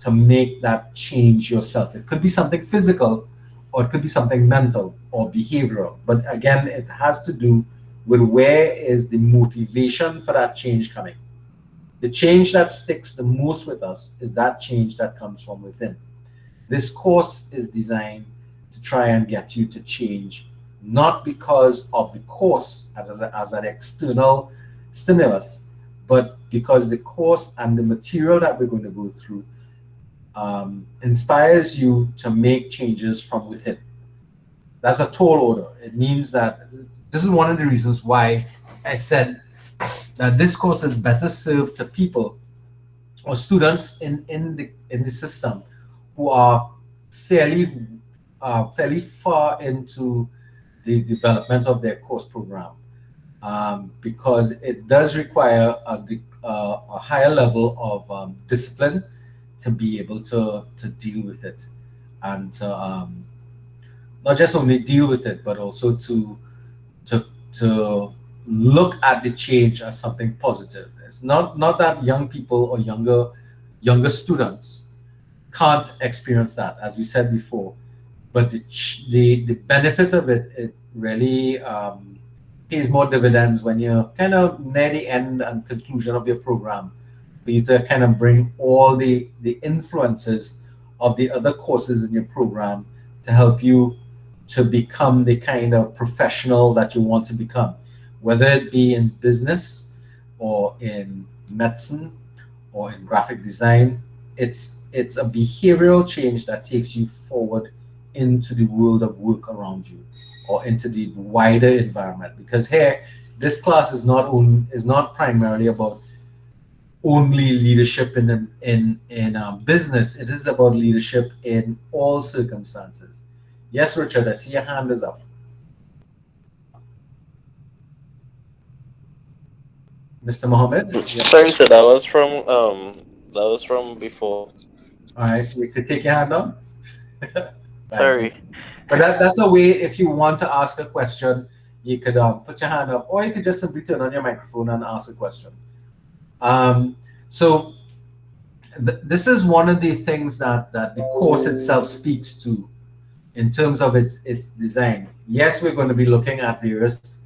to make that change yourself. It could be something physical, or it could be something mental or behavioral, but again, it has to do with where is the motivation for that change coming. The change that sticks the most with us is that change that comes from within. This course is designed to try and get you to change, not because of the course as an external stimulus, but because the course and the material that we're going to go through inspires you to make changes from within. That's a tall order. It means that this is one of the reasons why I said that this course is better served to people or students in the system who are fairly far into the development of their course program, because it does require a higher level of discipline to be able to deal with it, and to not just only deal with it, but also to look at the change as something positive. It's not that young people or younger students can't experience that, as we said before, but the benefit of it really pays more dividends when you're kind of near the end and conclusion of your program, for you to kind of bring all the influences of the other courses in your program to help you to become the kind of professional that you want to become, whether it be in business or in medicine or in graphic design. It's a behavioral change that takes you forward into the world of work around you or into the wider environment. Because here, this class is not primarily about only leadership in business. It is about leadership in all circumstances. Yes, Richard, I see your hand is up. Mr. Mohammed? Sorry, sir, that was from before. All right, you could take your hand down. Sorry. But that's a way, if you want to ask a question, you could put your hand up, or you could just simply turn on your microphone and ask a question. So this is one of the things that the course itself speaks to in terms of its design. Yes, we're going to be looking at various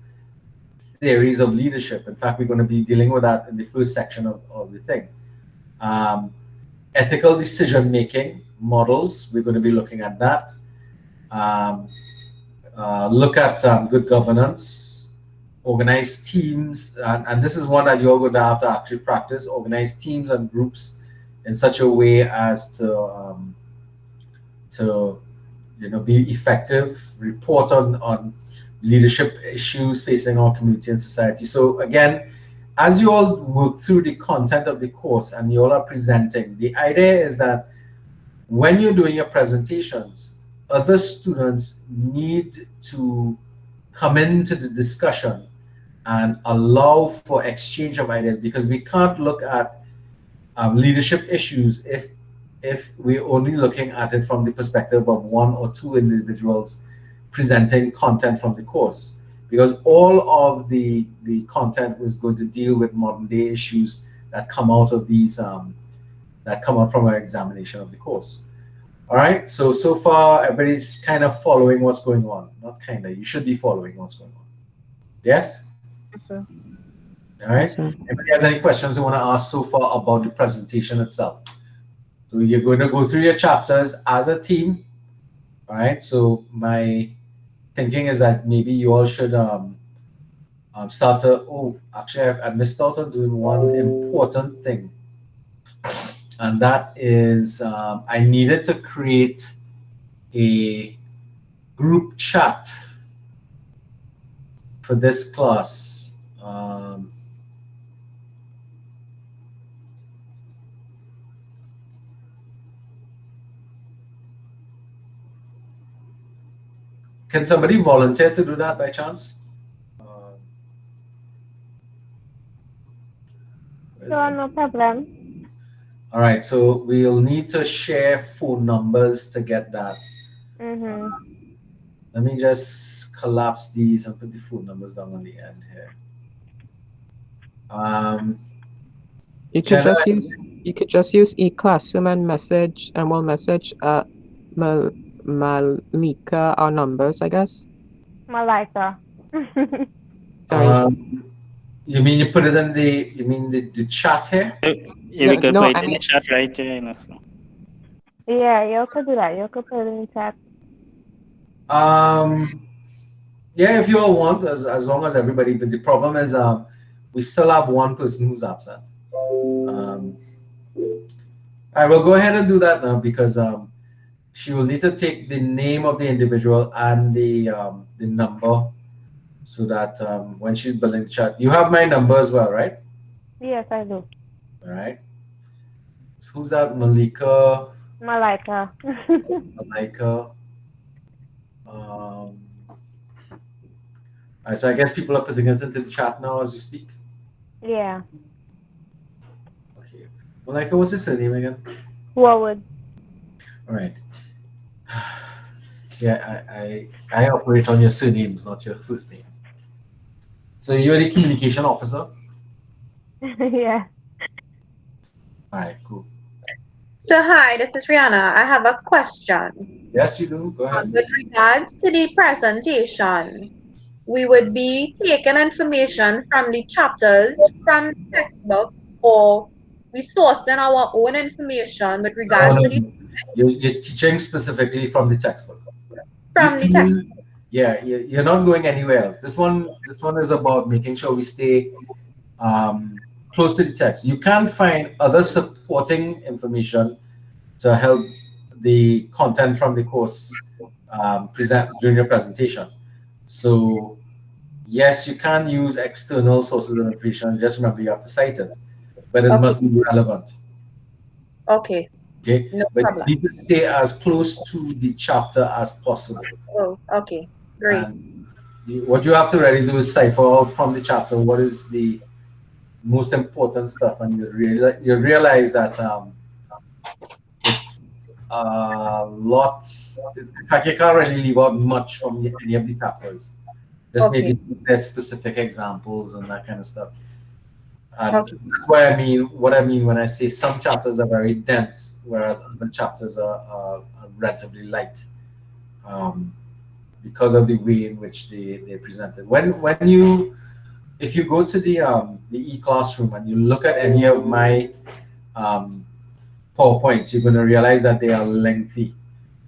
theories of leadership. In fact, we're going to be dealing with that in the first section of the thing. Ethical decision making models, we're going to be looking at that. Look at good governance, organize teams, and this is one that you're going to have to actually practice. Organize teams and groups in such a way as to be effective. Report on leadership issues facing our community and society. So again, as you all work through the content of the course and you all are presenting, the idea is that when you're doing your presentations, other students need to come into the discussion and allow for exchange of ideas, because we can't look at leadership issues if we're only looking at it from the perspective of one or two individuals presenting content from the course, because all of the content is going to deal with modern day issues that come out of these that come out from our examination of the course. All right, so far everybody's kind of following what's going on. Not kind of, you should be following what's going on. Yes? Yes, sir. All right, anybody has any questions they want to ask so far about the presentation itself? So you're going to go through your chapters as a team. All right, so my thinking is that maybe you all should start to, actually I missed out on doing one important thing. And that is I needed to create a group chat for this class. Can somebody volunteer to do that by chance? Sure, no problem. All right, so we'll need to share phone numbers to get that. Let me just collapse these and put the phone numbers down on the end here. You could just use e-classroom and message, and we'll message Malika our numbers, I guess. Malika. You mean you put it in the chat here? Yeah, we could put it in the chat right here. Yeah, you could do that. You could put it in the chat. Yeah, if you all want, as long as everybody. But the problem is, we still have one person who's absent. All right, we'll go ahead and do that now, because she will need to take the name of the individual and the number, so that when she's building the chat, you have my number as well, right? Yes, I do. All right. So who's that? Malika. Malika. Malika. All right, so I guess people are putting us into the chat now as we speak. Yeah. Okay. Malika, what's your surname again? Warwood. All right. See, I operate on your surnames, not your first names. So you're the communication officer? Yeah. All right, cool. So hi, this is Rihanna. I have a question. Yes, you do. Go ahead. With regards to the presentation, we would be taking information from the chapters, from the textbook, or we sourcing our own information with regards to the... You're teaching specifically from the textbook. From the textbook. Yeah, you're not going anywhere else. This one is about making sure we stay close to the text. You can find other supporting information to help the content from the course present during your presentation. So yes, you can use external sources of information. Just remember you have to cite it. but it Okay. must be relevant. Okay. Okay, No but problem. you need to stay as close to the chapter as possible. Oh, okay. Great. And what you have to really do is cipher out from the chapter what is the most important stuff, and you realize that it's lots. In fact, you can't really leave out much from any of the chapters. Just Okay. maybe there's specific examples and that kind of stuff. And Okay. that's why what I mean when I say some chapters are very dense, whereas other chapters are relatively light, because of the way in which they present it. If you go to the e-classroom and you look at any of my PowerPoints, you're going to realize that they are lengthy.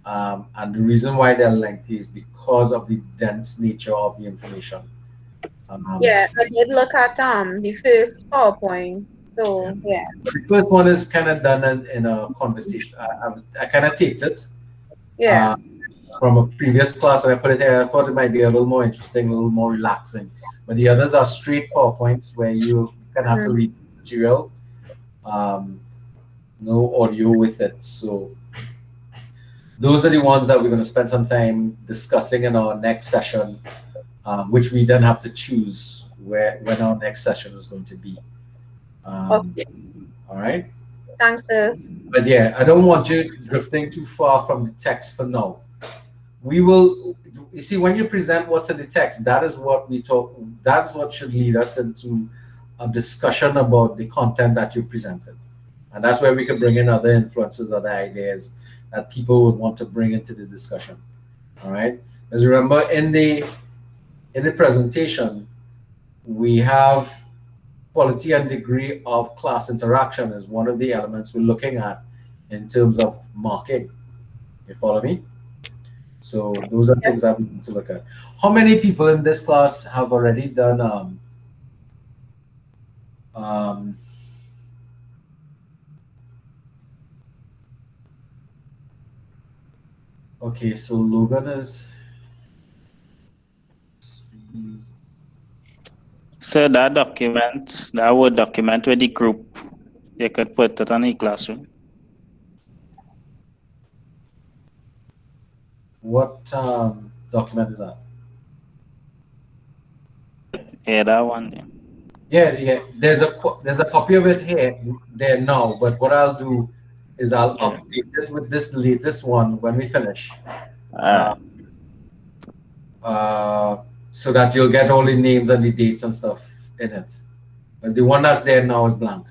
And the reason why they're lengthy is because of the dense nature of the information. Yeah, I did look at the first PowerPoint. So yeah. The first one is kind of done in a conversation. I kind of taped it Yeah. from a previous class, and I put it there. I thought it might be a little more interesting, a little more relaxing. But the others are straight PowerPoints where you kind of have to read material, no audio with it. So those are the ones that we're going to spend some time discussing in our next session, which we then have to choose when our next session is going to be. Okay. All right. Thanks, sir. But yeah, I don't want you drifting too far from the text for now. You see, when you present what's in the text, that is what we talk, that's what should lead us into a discussion about the content that you presented. And that's where we can bring in other influences, other ideas that people would want to bring into the discussion. All right. As remember, in the presentation, we have quality and degree of class interaction is one of the elements we're looking at in terms of marking. You follow me? So those are things that we need to look at. How many people in this class have already done okay, so Logan is So that would document with the group. You could put it on the classroom. what document is that? Yeah, that one. Yeah. There's a copy of it there now. But what I'll do is I'll update it with this latest one when we finish, so that you'll get all the names and the dates and stuff in it. Because the one that's there now is blank.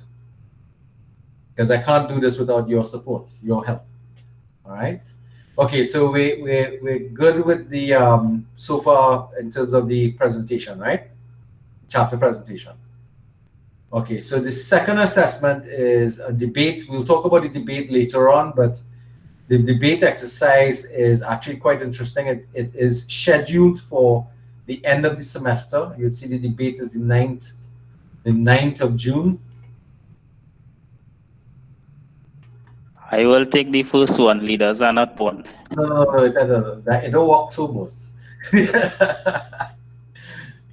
Because I can't do this without your support, your help. All right. Okay, so we're good with the so far in terms of the presentation, right? Chapter presentation. Okay, so the second assessment is a debate. We'll talk about the debate later on, but the debate exercise is actually quite interesting. It is scheduled for the end of the semester. You'll see the debate is the 9th of June. I will take the first one. Leaders are not born. No, it don't work so much.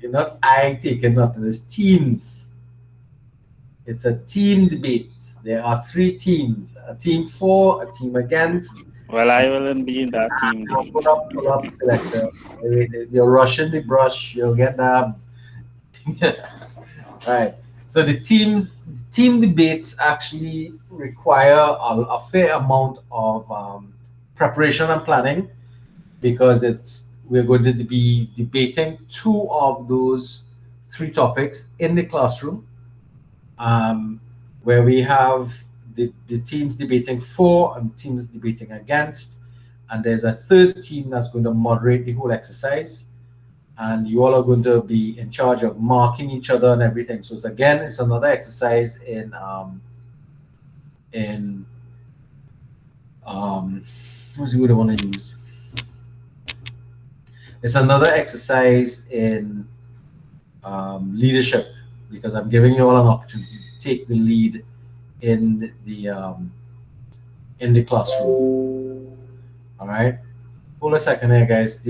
You're not taking nothing. It's teams. It's a team debate. There are 3 teams: a team for, a team against. Well, I will be in that team. Pull up, selector. You're rushing the brush. You'll get that. Right. So the team debates actually require a fair amount of preparation and planning, because we're going to be debating 2 of those 3 topics in the classroom, where we have the teams debating for and teams debating against, and there's a 3rd team that's going to moderate the whole exercise, and you all are going to be in charge of marking each other and everything. So it's another exercise in who's the word I want to use? It's another exercise in leadership, because I'm giving you all an opportunity to take the lead in the classroom. All right. Hold a second here, guys.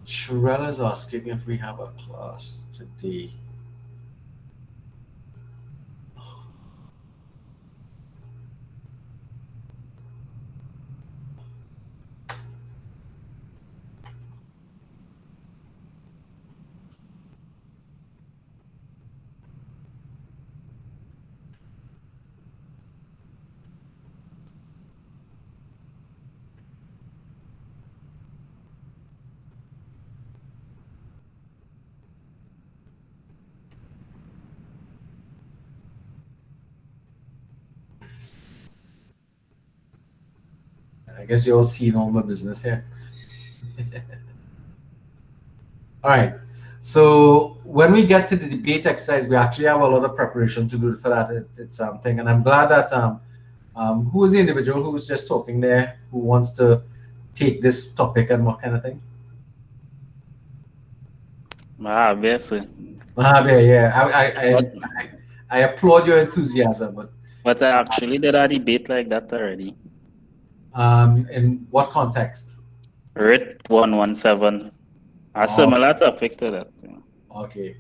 Shurella's asking if we have a class today. I guess you all seen all my business here. All right. So when we get to the debate exercise, we actually have a lot of preparation to do for that. It's something, and I'm glad that who was the individual who was just talking there, who wants to take this topic and what kind of thing? Mahabir, yeah. I applaud your enthusiasm, but I actually did a debate like that already. In what context? RIT 117. A similar topic to that. Okay.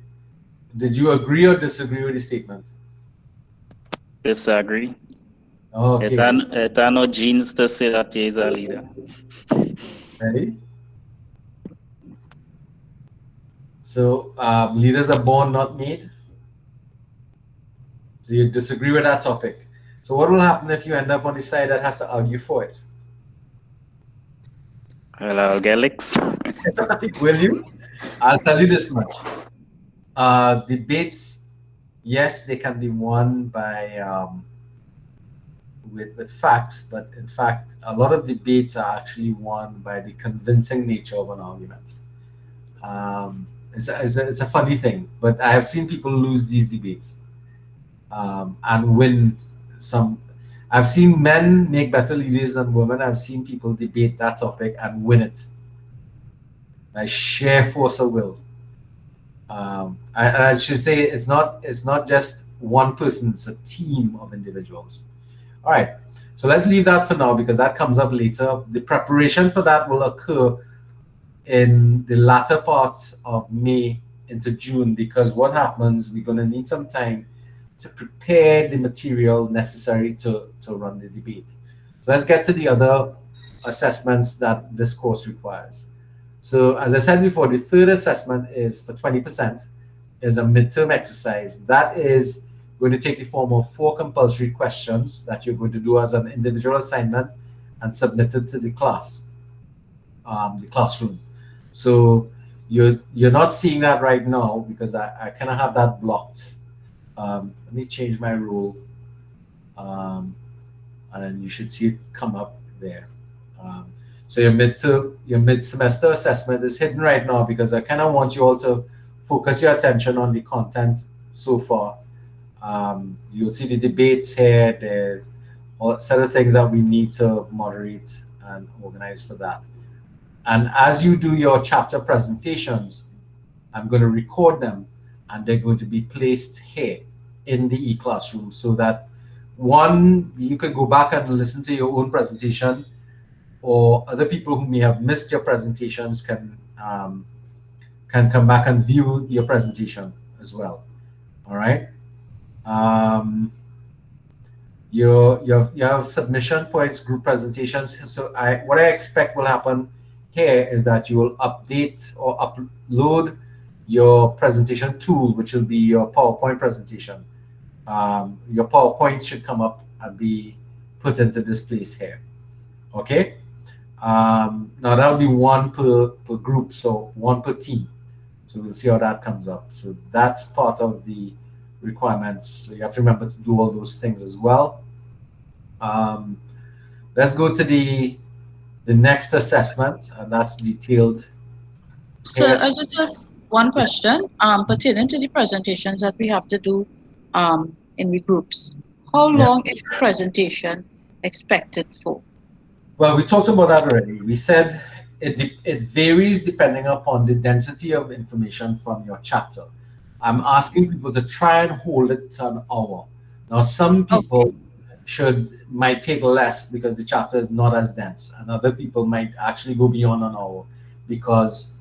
Did you agree or disagree with the statement? Disagree. Okay. It are no genes to say that he is a leader. Ready? So leaders are born, not made. So you disagree with that topic. So what will happen if you end up on the side that has to argue for it? Well, I'll get licks. Will you? I'll tell you this much. Debates, yes, they can be won by with facts, but in fact, a lot of debates are actually won by the convincing nature of an argument. It's a funny thing, but I have seen people lose these debates and win some. I've seen men make better leaders than women. I've seen people debate that topic and win it by sheer force of will. I should say it's not just one person; it's a team of individuals. All right, so let's leave that for now because that comes up later. The preparation for that will occur in the latter part of May into June because what happens, we're going to need some time to prepare the material necessary to run the debate. So let's get to the other assessments that this course requires. So as I said before, the third assessment is for 20%, is a midterm exercise. That is going to take the form of 4 compulsory questions that you're going to do as an individual assignment and submit it to the class, the classroom. So you're not seeing that right now because I kind of have that blocked. Let me change my rule, and you should see it come up there. So your mid-semester assessment is hidden right now because I kind of want you all to focus your attention on the content so far. You'll see the debates here. There's a set of things that we need to moderate and organize for that. And as you do your chapter presentations, I'm going to record them and they're going to be placed here in the e-classroom so that one, you can go back and listen to your own presentation, or other people who may have missed your presentations can come back and view your presentation as well. All right. You have submission points, group presentations. So what I expect will happen here is that you will update or upload your presentation tool, which will be your PowerPoint presentation. Your PowerPoint should come up and be put into this place here. Okay. Now that will be one per group, so one per team. So we'll see how that comes up. So that's part of the requirements. So you have to remember to do all those things as well. Let's go to the next assessment, and that's detailed. So I just have one question pertaining to the presentations that we have to do in the groups. How long is the presentation expected for? Well, we talked about that already. We said it varies depending upon the density of information from your chapter. I'm asking people to try and hold it to an hour. Now, some people might take less because the chapter is not as dense, and other people might actually go beyond an hour because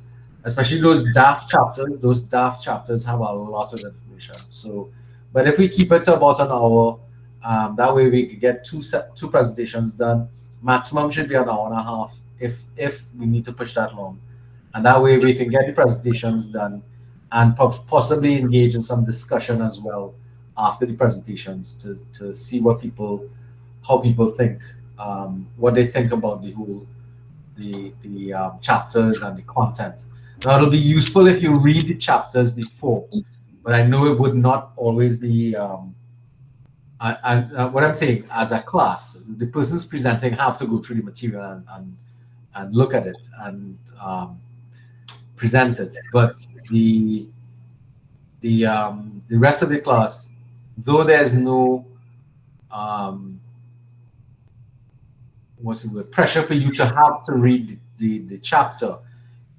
especially those daft chapters. Those daft chapters have a lot of information. So, but if we keep it to about an hour, that way we could get two presentations done. Maximum should be an hour and a half if we need to push that long, and that way we can get the presentations done and possibly engage in some discussion as well after the presentations to see how people think, what they think about the chapters and the content. Now it'll be useful if you read the chapters before, but I know it would not always be. What I'm saying, as a class, the persons presenting have to go through the material and look at it and present it. But the rest of the class, though there's no what's the word, pressure for you to have to read the chapter,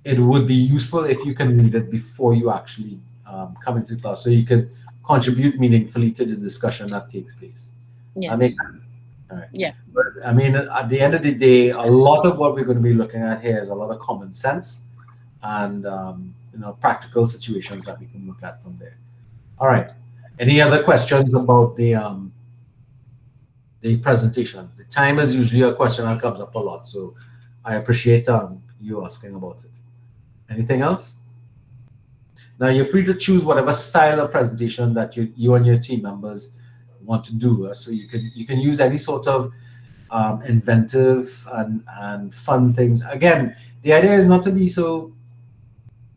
it would be useful if you can read it before you actually come into class, so you can contribute meaningfully to the discussion that takes place. Yes. That makes sense? All right. Yeah. But I mean, at the end of the day, a lot of what we're going to be looking at here is a lot of common sense and practical situations that we can look at from there. All right. Any other questions about the presentation? The time is usually a question that comes up a lot, so I appreciate you asking about it. Anything else? Now you're free to choose whatever style of presentation that you and your team members want to do. So you can use any sort of inventive and fun things. Again, the idea is not to be so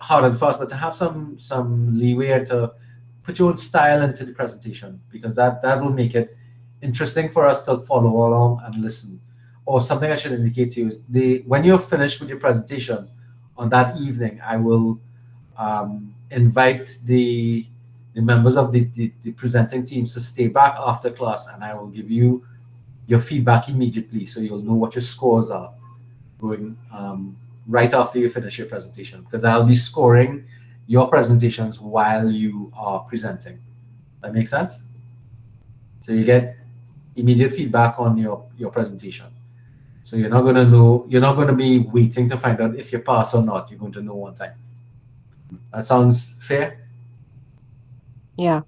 hard and fast, but to have some leeway and to put your own style into the presentation, because that will make it interesting for us to follow along and listen. Or something I should indicate to you is when you're finished with your presentation on that evening, I will invite the members of the presenting teams to stay back after class, and I will give you your feedback immediately, so you'll know what your scores are going right after you finish your presentation, because I'll be scoring your presentations while you are presenting. That makes sense? So you get immediate feedback on your presentation. So you're not going to be waiting to find out if you pass or not. You're going to know one time. That sounds fair? Yeah.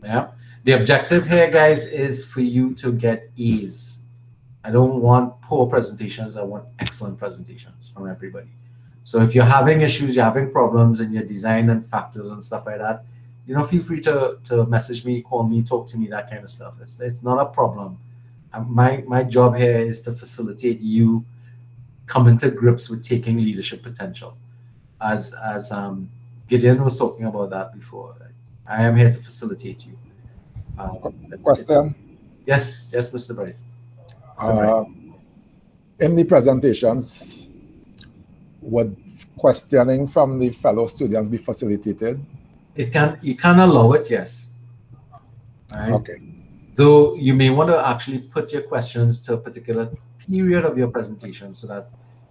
Yeah. The objective here, guys, is for you to get A's. I don't want poor presentations. I want excellent presentations from everybody. So if you're having issues, you're having problems in your design and factors and stuff like that, feel free to message me, call me, talk to me, that kind of stuff. It's not a problem. My job here is to facilitate you coming to grips with taking leadership potential. As Gideon was talking about that before. I am here to facilitate you. Question? Yes, Mr. Bryce. In the presentations, would questioning from the fellow students be facilitated? You can allow it, yes. Right? Okay. Though you may want to actually put your questions to a particular period of your presentation so that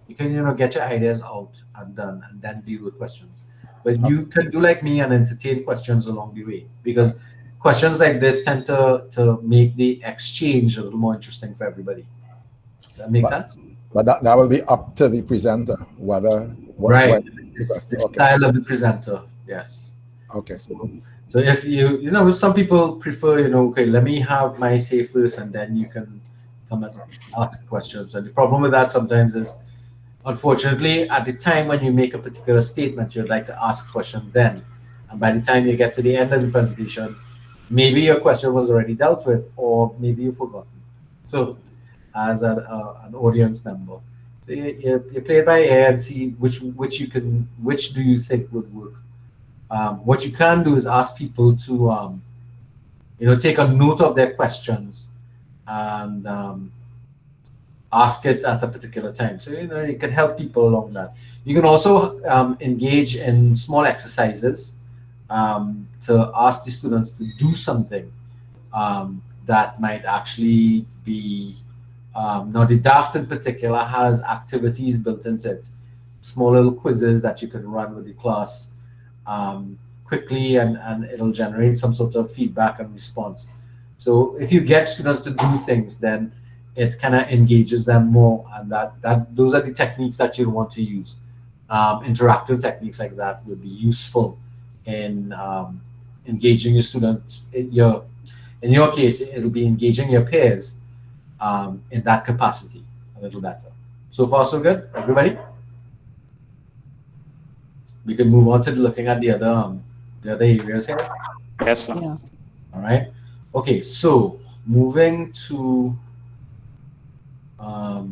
you can get your ideas out and done and then deal with questions. But you can do like me and entertain questions along the way, because questions like this tend to make the exchange a little more interesting for everybody. That makes sense? But that will be up to the presenter, whether... Right. It's the style of the presenter, yes. Okay. So if some people prefer, okay, let me have my say first and then you can come and ask questions. And the problem with that sometimes is, unfortunately, at the time when you make a particular statement, you'd like to ask a question then. And by the time you get to the end of the presentation, maybe your question was already dealt with, or maybe you've forgotten. So as an audience member, so you play it by ear and see which do you think would work. What you can do is ask people to take a note of their questions and ask it at a particular time. So you can help people along that. You can also engage in small exercises to ask the students to do something that might actually be now the DAFT in particular has activities built into it, small little quizzes that you can run with the class quickly, and it'll generate some sort of feedback and response. So if you get students to do things, then it kind of engages them more, and those are the techniques that you want to use. interactive techniques like that would be useful in engaging your students. In your case, it'll be engaging your peers in that capacity a little better. So far, so good, everybody. We can move on to looking at the other areas here. Yes, sir. Yeah. All right. Okay, so moving to all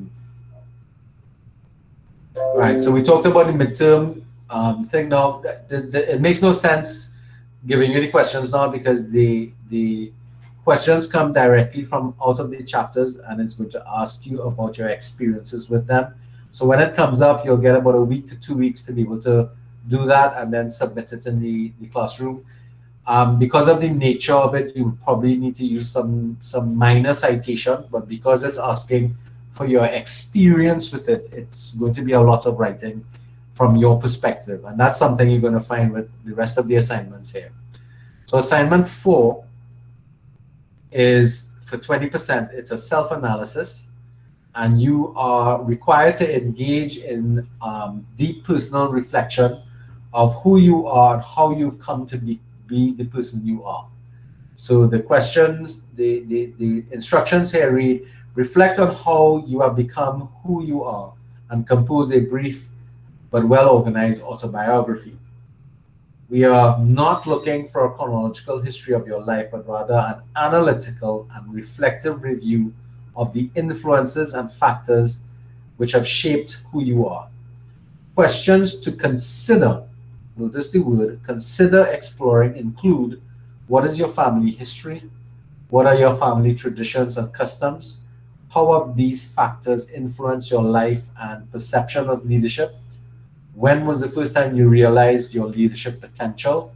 right. So we talked about the midterm thing. Now, it makes no sense giving you the questions now because the questions come directly from out of the chapters, and it's going to ask you about your experiences with them. So when it comes up, you'll get about a week to 2 weeks to be able to do that and then submit it in the classroom. Because of the nature of it, you probably need to use some minor citation, but because it's asking for your experience with it, it's going to be a lot of writing from your perspective, and that's something you're going to find with the rest of the assignments here. So assignment 4 is for 20%. It's a self-analysis, and you are required to engage in deep personal reflection of who you are and how you've come to be the person you are. So the questions, the instructions here read, reflect on how you have become who you are and compose a brief but well-organized autobiography. We are not looking for a chronological history of your life, but rather an analytical and reflective review of the influences and factors which have shaped who you are. Questions to consider, notice the word, consider exploring include: what is your family history? What are your family traditions and customs? How have these factors influenced your life and perception of leadership? When was the first time you realized your leadership potential?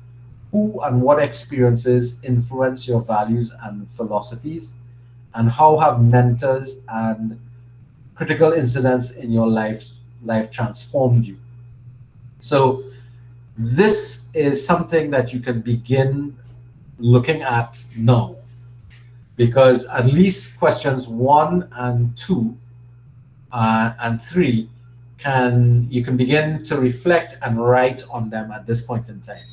Who and what experiences influence your values and philosophies? And how have mentors and critical incidents in your life transformed you? So this is something that you can begin looking at now, because at least questions 1 and 2 and 3 you can begin to reflect and write on them at this point in time.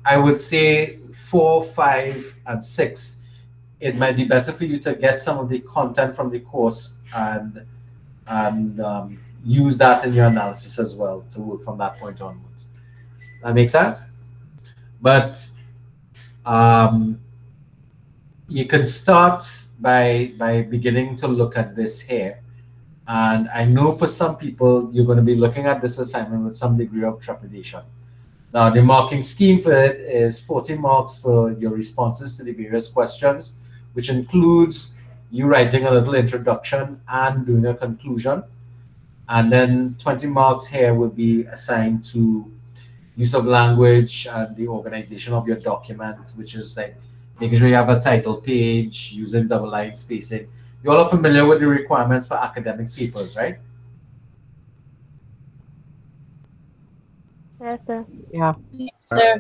I would say 4, 5, and 6, it might be better for you to get some of the content from the course and use that in your analysis as well to work from that point onwards. That makes sense? But you can start by beginning to look at this here. And I know for some people, you're going to be looking at this assignment with some degree of trepidation. Now, the marking scheme for it is 40 marks for your responses to the various questions, which includes you writing a little introduction and doing a conclusion. And then 20 marks here will be assigned to use of language and the organization of your document, which is like making sure you have a title page, using double line spacing. You all are familiar with the requirements for academic papers, right? Yes, sir. Yeah. Yes, sir.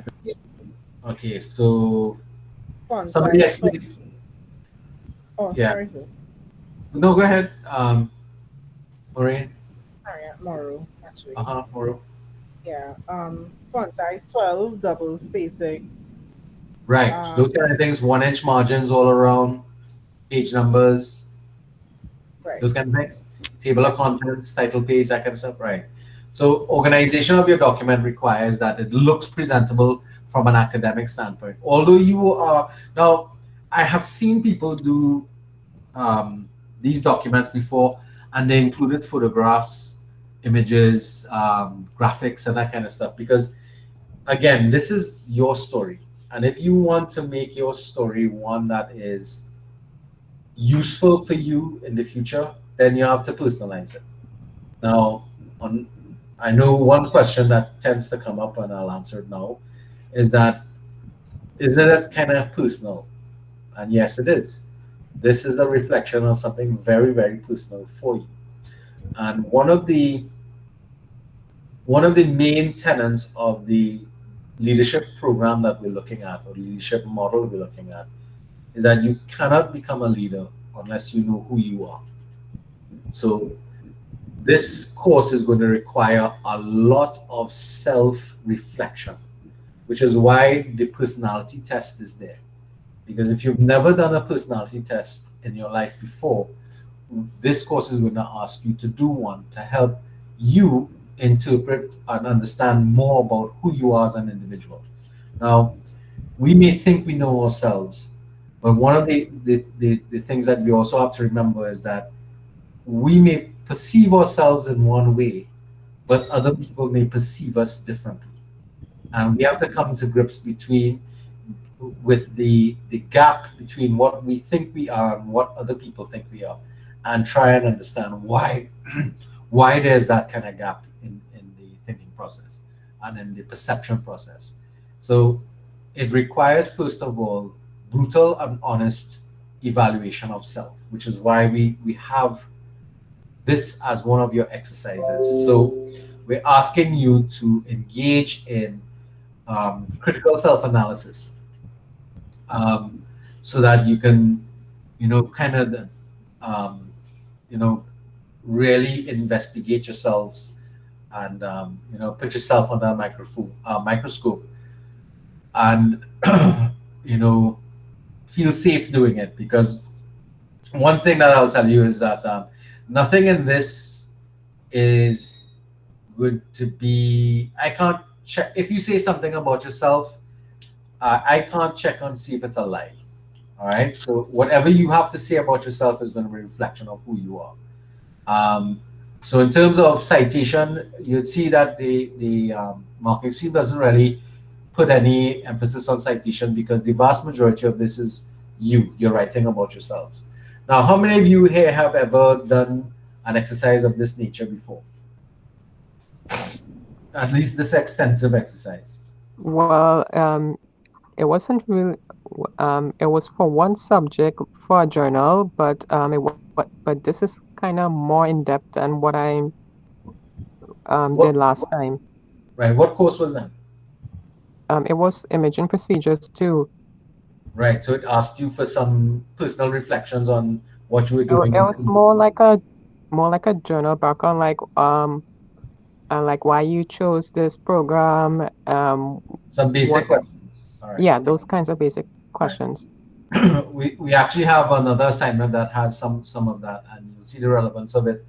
Okay, so Font somebody size explain. Oh, Yeah. sorry, sir. No, go ahead, Maureen. Sorry, Moro, actually. Mauro. Yeah. Font size 12, double spacing. Right. Those kind of things, 1-inch margins all around, page numbers, Right. those kind of things. Table of contents, title page, that kind of stuff. Right. So organization of your document requires that it looks presentable from an academic standpoint. Although you are now, I have seen people do these documents before, and they included photographs, images, graphics, and that kind of stuff. Because again, this is your story, and if you want to make your story one that is useful for you in the future, then you have to personalize it. Now, I know one question that tends to come up, and I'll answer it now, is it kind of personal? And yes, it is. This is a reflection of something very, very personal for you. And one of the main tenets of the leadership program that we're looking at, or leadership model we're looking at, is that you cannot become a leader unless you know who you are. So this course is going to require a lot of self-reflection, which is why the personality test is there. Because if you've never done a personality test in your life before, this course is going to ask you to do one to help you interpret and understand more about who you are as an individual. Now, we may think we know ourselves, but one of the things that we also have to remember is that we may perceive ourselves in one way, but other people may perceive us differently. And we have to come to grips with the gap between what we think we are and what other people think we are, and try and understand why why there's that kind of gap in the thinking process and in the perception process. So it requires, first of all, brutal and honest evaluation of self, which is why we have this as one of your exercises. So we're asking you to engage in critical self-analysis, so that you can, kind of, really investigate yourselves and, put yourself under a microscope and, feel safe doing it. Because one thing that I'll tell you is that nothing in this is going to be, I can't check, if you say something about yourself, I can't check and see if it's a lie. All right. So whatever you have to say about yourself is going to be a reflection of who you are. So in terms of citation, you'd see that the marking scheme doesn't really put any emphasis on citation, because the vast majority of this is you're writing about yourselves. Now, how many of you here have ever done an exercise of this nature before? At least this extensive exercise. Well, it wasn't really. It was for one subject for a journal, but but this is kind of more in depth than what I did last time. Right. What course was that? It was imaging procedures too. Right. So it asked you for some personal reflections on what you were doing. It was more like a journal background, like why you chose this program. Some basic questions. All right. Yeah, those kinds of basic questions. Right. we actually have another assignment that has some of that, and you'll see the relevance of it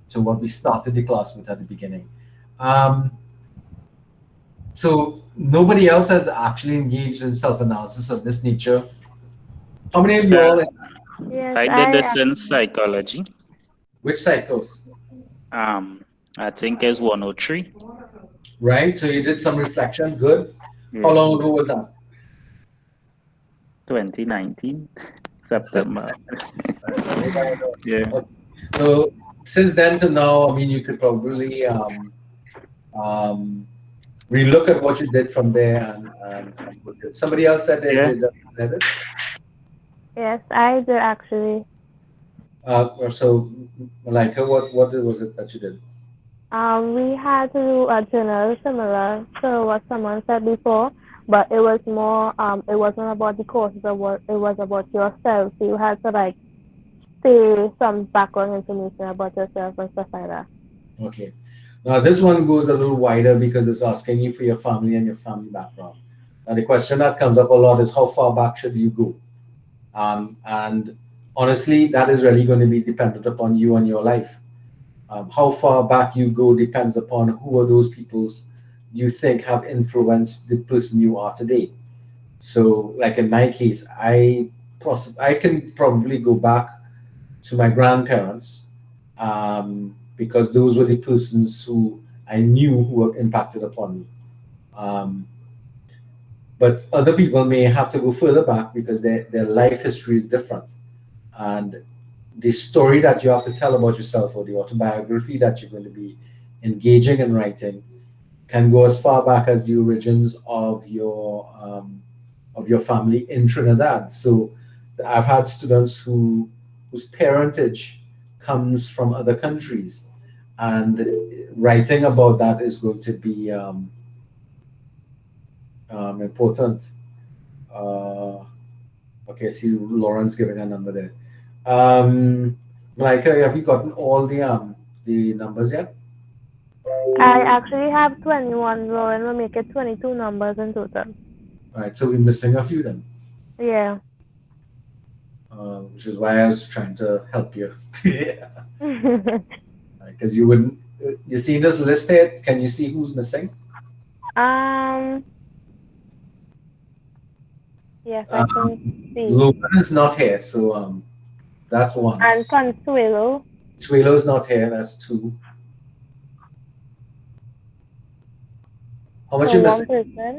to what we started the class with at the beginning. So nobody else has actually engaged in self-analysis of this nature. How many of you all? Yes, I did this in psychology. Which psych course? I think it's 103. Right. So you did some reflection. Good. Yeah. How long ago was that? 2019, September. Yeah. So since then to now, I mean, you could probably relook at what you did from there. And somebody else said they did it. Yes, I did actually. So, Malika, what was it that you did? We had to do a journal similar to what someone said before, but it was more. It wasn't about the courses or what. It was about yourself. So you had to say some background information about yourself and stuff like that. Okay. Now this one goes a little wider because it's asking you for your family and your family background. Now the question that comes up a lot is how far back should you go? And honestly, that is really going to be dependent upon you and your life. How far back you go depends upon who are those people you think have influenced the person you are today. So like in my case, I can probably go back to my grandparents, because those were the persons who I knew who were impacted upon me. But other people may have to go further back because their life history is different. And the story that you have to tell about yourself, or the autobiography that you're going to be engaging in writing, can go as far back as the origins of your family in Trinidad. So I've had students whose parentage comes from other countries, and writing about that is going to be important. Okay, I see Lauren's giving a number there. Malika, have you gotten all the the numbers yet? I actually have 21. Lauren will make it 22 numbers in total. All right, so we're missing a few then, Yeah. which is why I was trying to help you. Because you wouldn't. You see this list here? Can you see who's missing? Yes, I can see. Logan is not here, so that's one. And Consuelo. Consuelo's not here. That's two. How much So you one missing? person.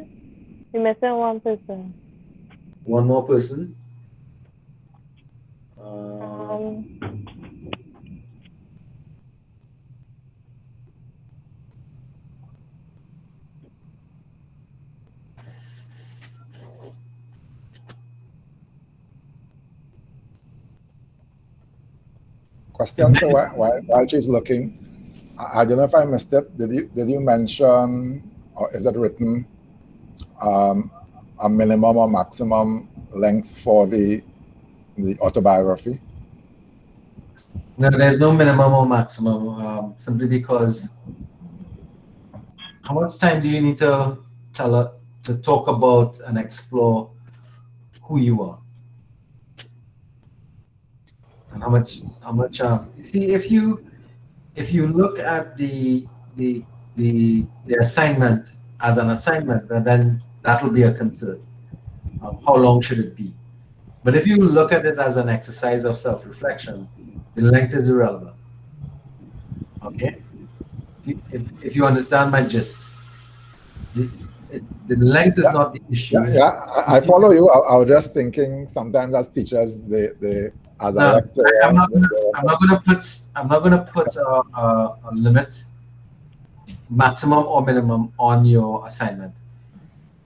You're missing one person. One more person. Question. So while she's looking, I don't know if I missed it. Did you mention, or is it written, a minimum or maximum length for the autobiography? No, there's no minimum or maximum. Simply because how much time do you need to talk about and explore who you are, and how much see if you look at the assignment as an assignment, then that will be a concern. How long should it be? But if you look at it as an exercise of self-reflection, the length is irrelevant. Okay? If you understand my gist, the length is not the issue. Yeah, I follow you. I was just thinking sometimes as teachers, they as a rector, I'm not gonna put a limit, maximum or minimum, on your assignment.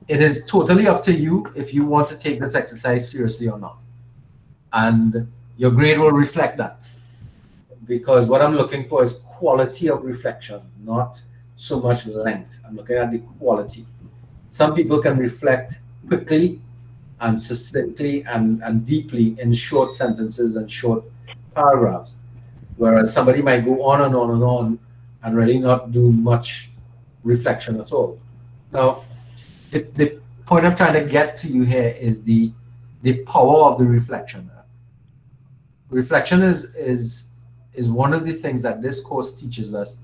It is totally up to you if you want to take this exercise seriously or not, and your grade will reflect that. Because what I'm looking for is quality of reflection, not so much length. I'm looking at the quality. Some people can reflect quickly and succinctly and deeply in short sentences and short paragraphs, whereas somebody might go on and on and on and really not do much reflection at all. Now, the point I'm trying to get to you here is the power of the reflection. Reflection is one of the things that this course teaches us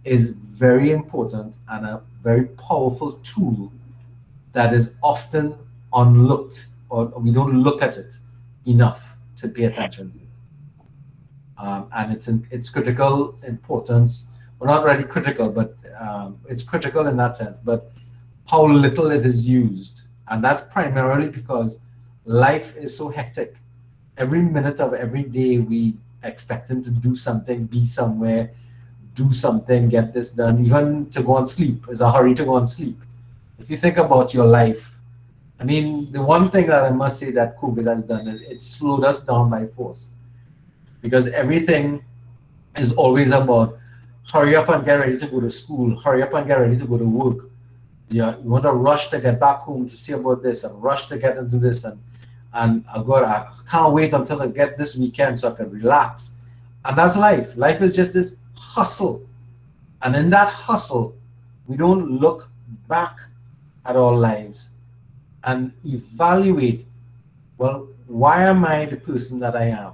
is very important and a very powerful tool that is often unlooked, or we don't look at it enough to pay attention. And it's critical importance. Well, not really critical, but it's critical in that sense. But how little it is used, and that's primarily because life is so hectic. Every minute of every day, we expect him to do something, be somewhere, do something, get this done. Even to go and sleep is a hurry to go and sleep. If you think about your life, I mean, the one thing that I must say that COVID has done, it slowed us down by force. Because everything is always about hurry up and get ready to go to school, hurry up and get ready to go to work. You want to rush to get back home to see about this, and rush to get into this, and oh God, I can't wait until I get this weekend so I can relax. And that's life. Life is just this hustle. And in that hustle, we don't look back at our lives and evaluate, well, why am I the person that I am?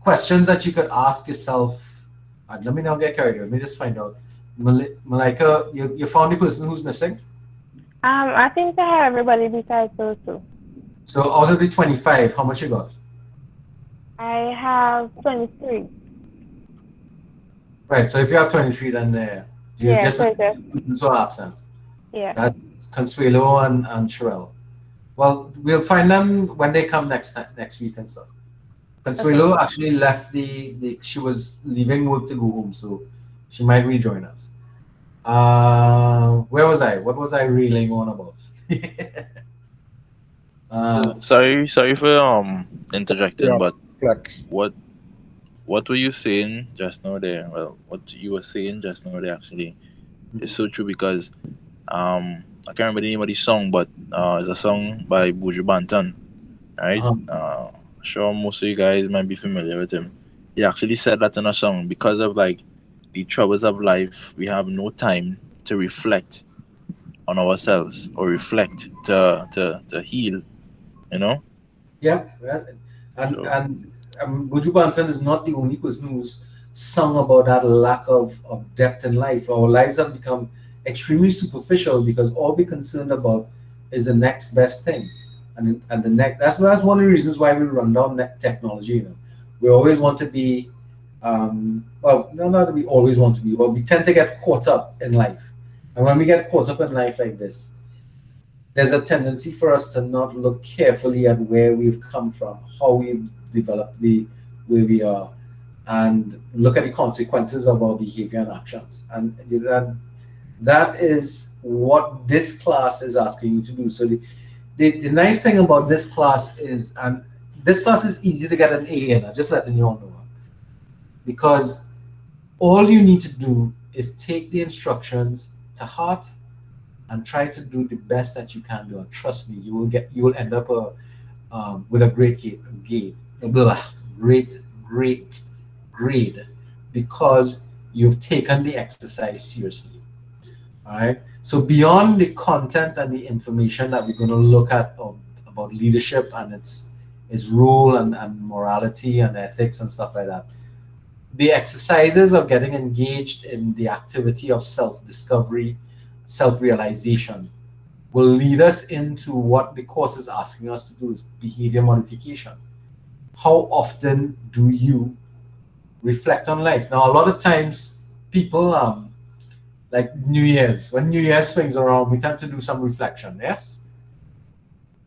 Questions that you could ask yourself. And let me not get carried away. Let me just find out. Malika, you found the person who's missing? I think I have everybody besides those two. So out of the 25, how much you got? I have 23. Right, so if you have 23, then you're just so absent. Yeah. That's Consuelo and Sherelle. Well, we'll find them when they come next week and stuff. Consuelo actually left she was leaving work to go home, so she might rejoin us. Where was I? What was I reeling on about? Sorry for interjecting, but what were you saying just now there? Well, what you were saying just now there actually is so true, because I can't remember the name of the song, but it's a song by Buju Banton, right? Sure most of you guys might be familiar with him. He actually said that in a song. Because of like the troubles of life, we have no time to reflect on ourselves or reflect to heal. You know. Yeah, yeah. and So and Buju Banton is not the only person who's sung about that lack of depth in life. Our lives have become extremely superficial because all we're concerned about is the next best thing, and the next. That's one of the reasons why we run down technology. We always want to be, well, no, not that we always want to be, but we tend to get caught up in life, and when we get caught up in life like this, there's a tendency for us to not look carefully at where we've come from, how we've developed the where we are, and look at the consequences of our behavior and actions. And that is what this class is asking you to do. So the nice thing about this class is, and this class is easy to get an A in, I'm just letting you all know, because all you need to do is take the instructions to heart and try to do the best that you can do. And trust me, you will end up with a great grade because you've taken the exercise seriously. All right. So beyond the content and the information that we're going to look at about leadership and its role and morality and ethics and stuff like that, the exercises of getting engaged in the activity of self-discovery, self-realization will lead us into what the course is asking us to do is behavior modification. How often do you reflect on life? Now, a lot of times people, like New Year's, when New Year swings around, we tend to do some reflection, yes?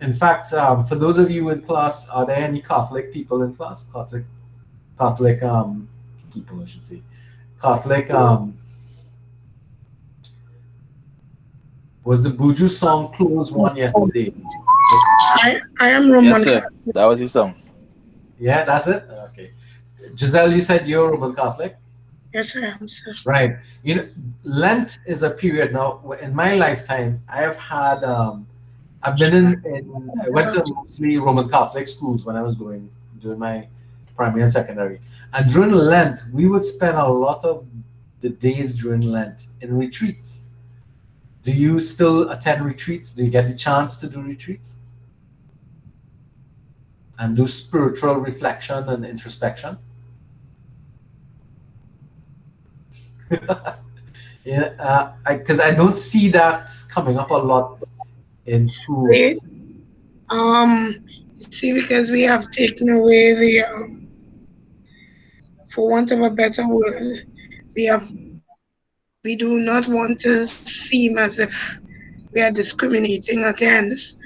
In fact, for those of you in class, are there any Catholic people in class? Catholic people, I should say. Catholic, was the Buju song Close One yesterday? I am Roman. Yes, sir. That was his song. Yeah, that's it? Okay. Giselle, you said you're Roman Catholic? Yes, I am, sir. Right. Lent is a period. Now, in my lifetime, I have had, I went to mostly Roman Catholic schools when I was doing my primary and secondary. And during Lent, we would spend a lot of the days during Lent in retreats. Do you still attend retreats? Do you get the chance to do retreats? And do spiritual reflection and introspection? Yeah, because I don't see that coming up a lot in schools. See, because we have taken away the, for want of a better word, we do not want to seem as if we are discriminating against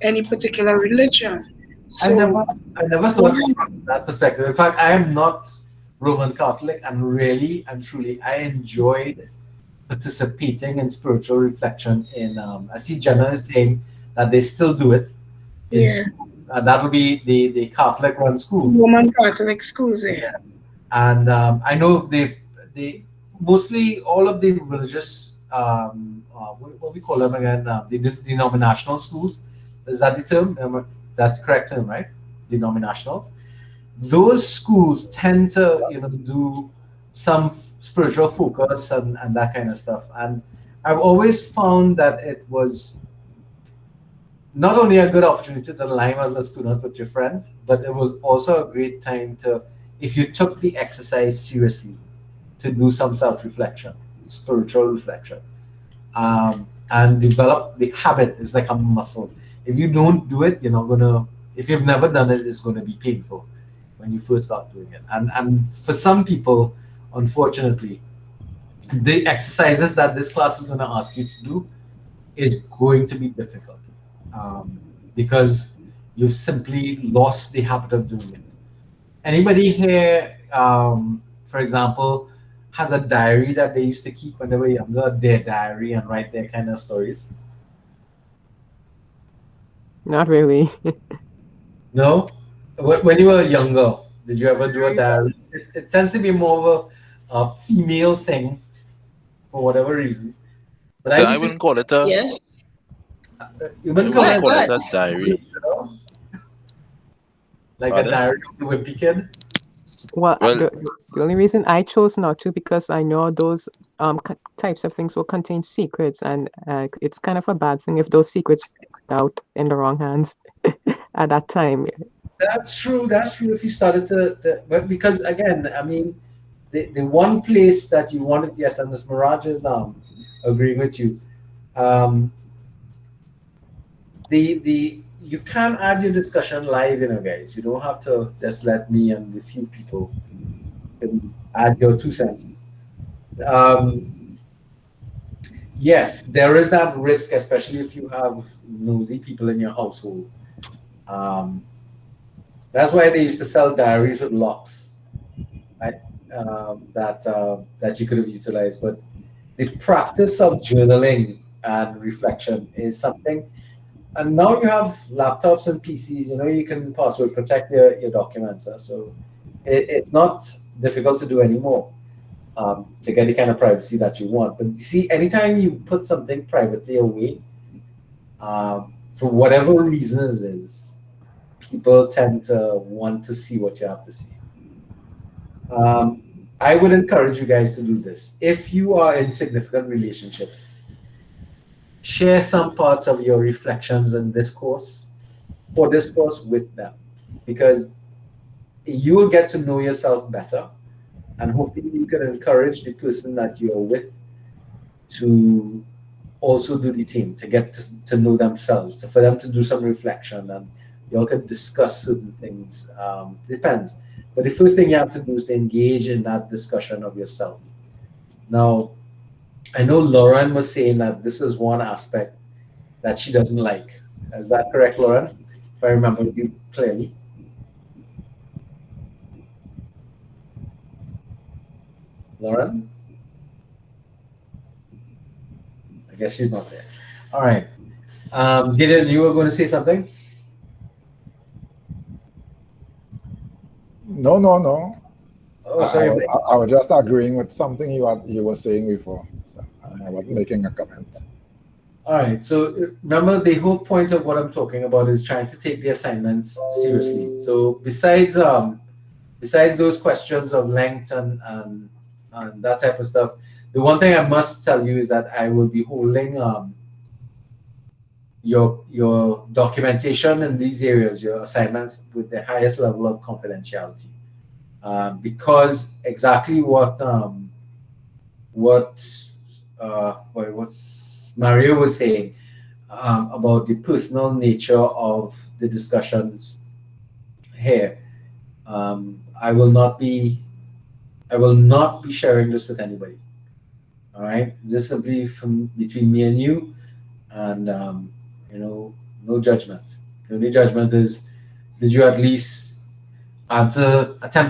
any particular religion. So I never saw it from that perspective. In fact, I am not Roman Catholic, and really and truly, I enjoyed participating in spiritual reflection. I see Jenna is saying that they still do it in school. That will be the Catholic-run schools. Roman Catholic schools, yeah. And I know they mostly all of the religious what we call them again, the denominational schools. Is that the term? That's the correct term, right? Denominationals. Those schools tend to do some spiritual focus and that kind of stuff. And I've always found that it was not only a good opportunity to align as a student with your friends, but it was also a great time to, if you took the exercise seriously, to do some self-reflection, spiritual reflection, and develop the habit. It's like a muscle. If you don't do it, you're not gonna. If you've never done it, it's going to be painful when you first start doing it. And for some people, unfortunately, the exercises that this class is going to ask you to do is going to be difficult because you've simply lost the habit of doing it. Anybody here, for example, has a diary that they used to keep when they were younger, their diary, and write their kind of stories? Not really. No? When you were younger, did you ever do a diary? It tends to be more of a female thing for whatever reason. But So I wouldn't call it a. Yes. You I wouldn't wouldn't call call it it a diary. like Pardon? a diary of the wimpy kid? Well, the only reason I chose not to, because I know those types of things will contain secrets, and it's kind of a bad thing if those secrets out in the wrong hands at that time. That's true. That's true. If you started but because again, I mean, the one place that you wanted, yes, and Ms. Mirage is agreeing with you. The you can add your discussion live, guys. You don't have to just let me and the few people can add your 2 cents. Yes, there is that risk, especially if you have nosy people in your household. That's why they used to sell diaries with locks, right? That you could have utilized. But the practice of journaling and reflection is something. And now you have laptops and PCs. You can password protect your documents. So it's not difficult to do anymore. To get the kind of privacy that you want. But you see, anytime you put something privately away, for whatever reason it is, people tend to want to see what you have to see. I would encourage you guys to do this. If you are in significant relationships, share some parts of your reflections and discourse with them, because you will get to know yourself better. And hopefully you can encourage the person that you're with to also do the same, to get to know themselves, for them to do some reflection, and y'all can discuss certain things. Depends. But the first thing you have to do is to engage in that discussion of yourself. Now, I know Lauren was saying that this is one aspect that she doesn't like. Is that correct, Lauren? If I remember you clearly. Lauren? I guess she's not there. All right. Gideon, you were going to say something? No. Oh, sorry. I was just agreeing with something you were saying before. So I wasn't making a comment. All right. So remember, the whole point of what I'm talking about is trying to take the assignments seriously. So besides those questions of length and that type of stuff, the one thing I must tell you is that I will be holding your documentation in these areas, your assignments, with the highest level of confidentiality, because exactly what Mario was saying about the personal nature of the discussions here. I will not be sharing this with anybody. All right, this simply from between me and you, and no judgment. The only judgment is, did you at least attempt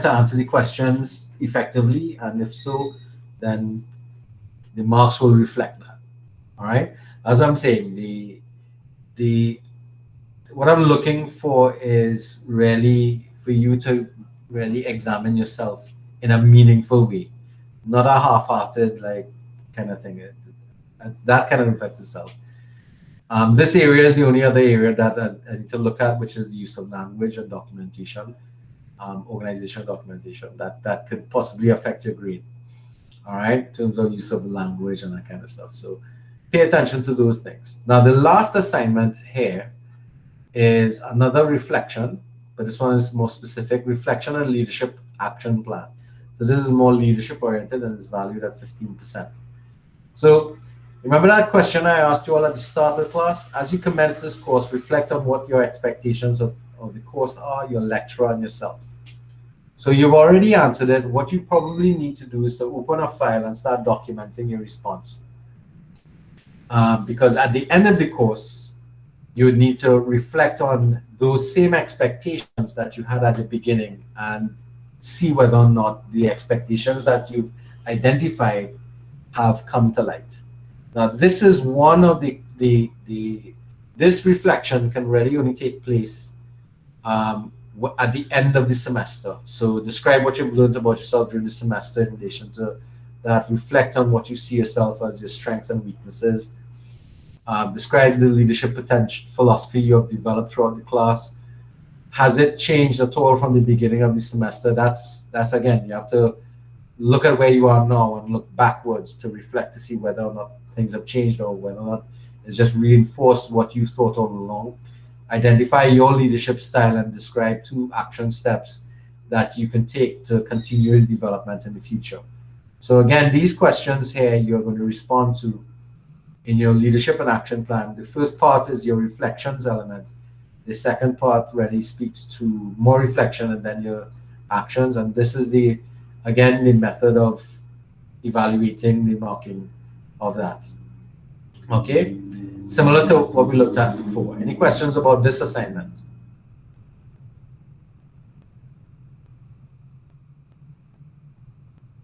to answer the questions effectively, and if so, then the marks will reflect that. All right, as I'm saying, the what I'm looking for is really for you to really examine yourself in a meaningful way, not a half-hearted kind of thing. That kind of affects itself. This area is the only other area that I need to look at, which is the use of language and documentation, organizational documentation. That could possibly affect your grade. All right, in terms of use of language and that kind of stuff. So pay attention to those things. Now, the last assignment here is another reflection, but this one is more specific: reflection and leadership action plan. So this is more leadership oriented and is valued at 15%. So remember that question I asked you all at the start of the class? As you commence this course, reflect on what your expectations of the course are, your lecturer, and yourself. So you've already answered it. What you probably need to do is to open a file and start documenting your response. Because at the end of the course, you would need to reflect on those same expectations that you had at the beginning and see whether or not the expectations that you've identified have come to light. Now, this is one of this reflection can really only take place at the end of the semester. So describe what you've learned about yourself during the semester in relation to that. Reflect on what you see yourself as, your strengths and weaknesses. Describe the leadership potential philosophy you have developed throughout the class. has it changed at all from the beginning of the semester? That's again, you have to look at where you are now and look backwards to reflect to see whether or not things have changed or whether or not it's just reinforced what you thought all along. Identify your leadership style and describe 2 action steps that you can take to continue your development in the future. So again, these questions here you're going to respond to in your leadership and action plan. The first part is your reflections element. The second part really speaks to more reflection and then your actions. And this is again, the method of evaluating the marking of that. Okay, similar to what we looked at before. Any questions about this assignment?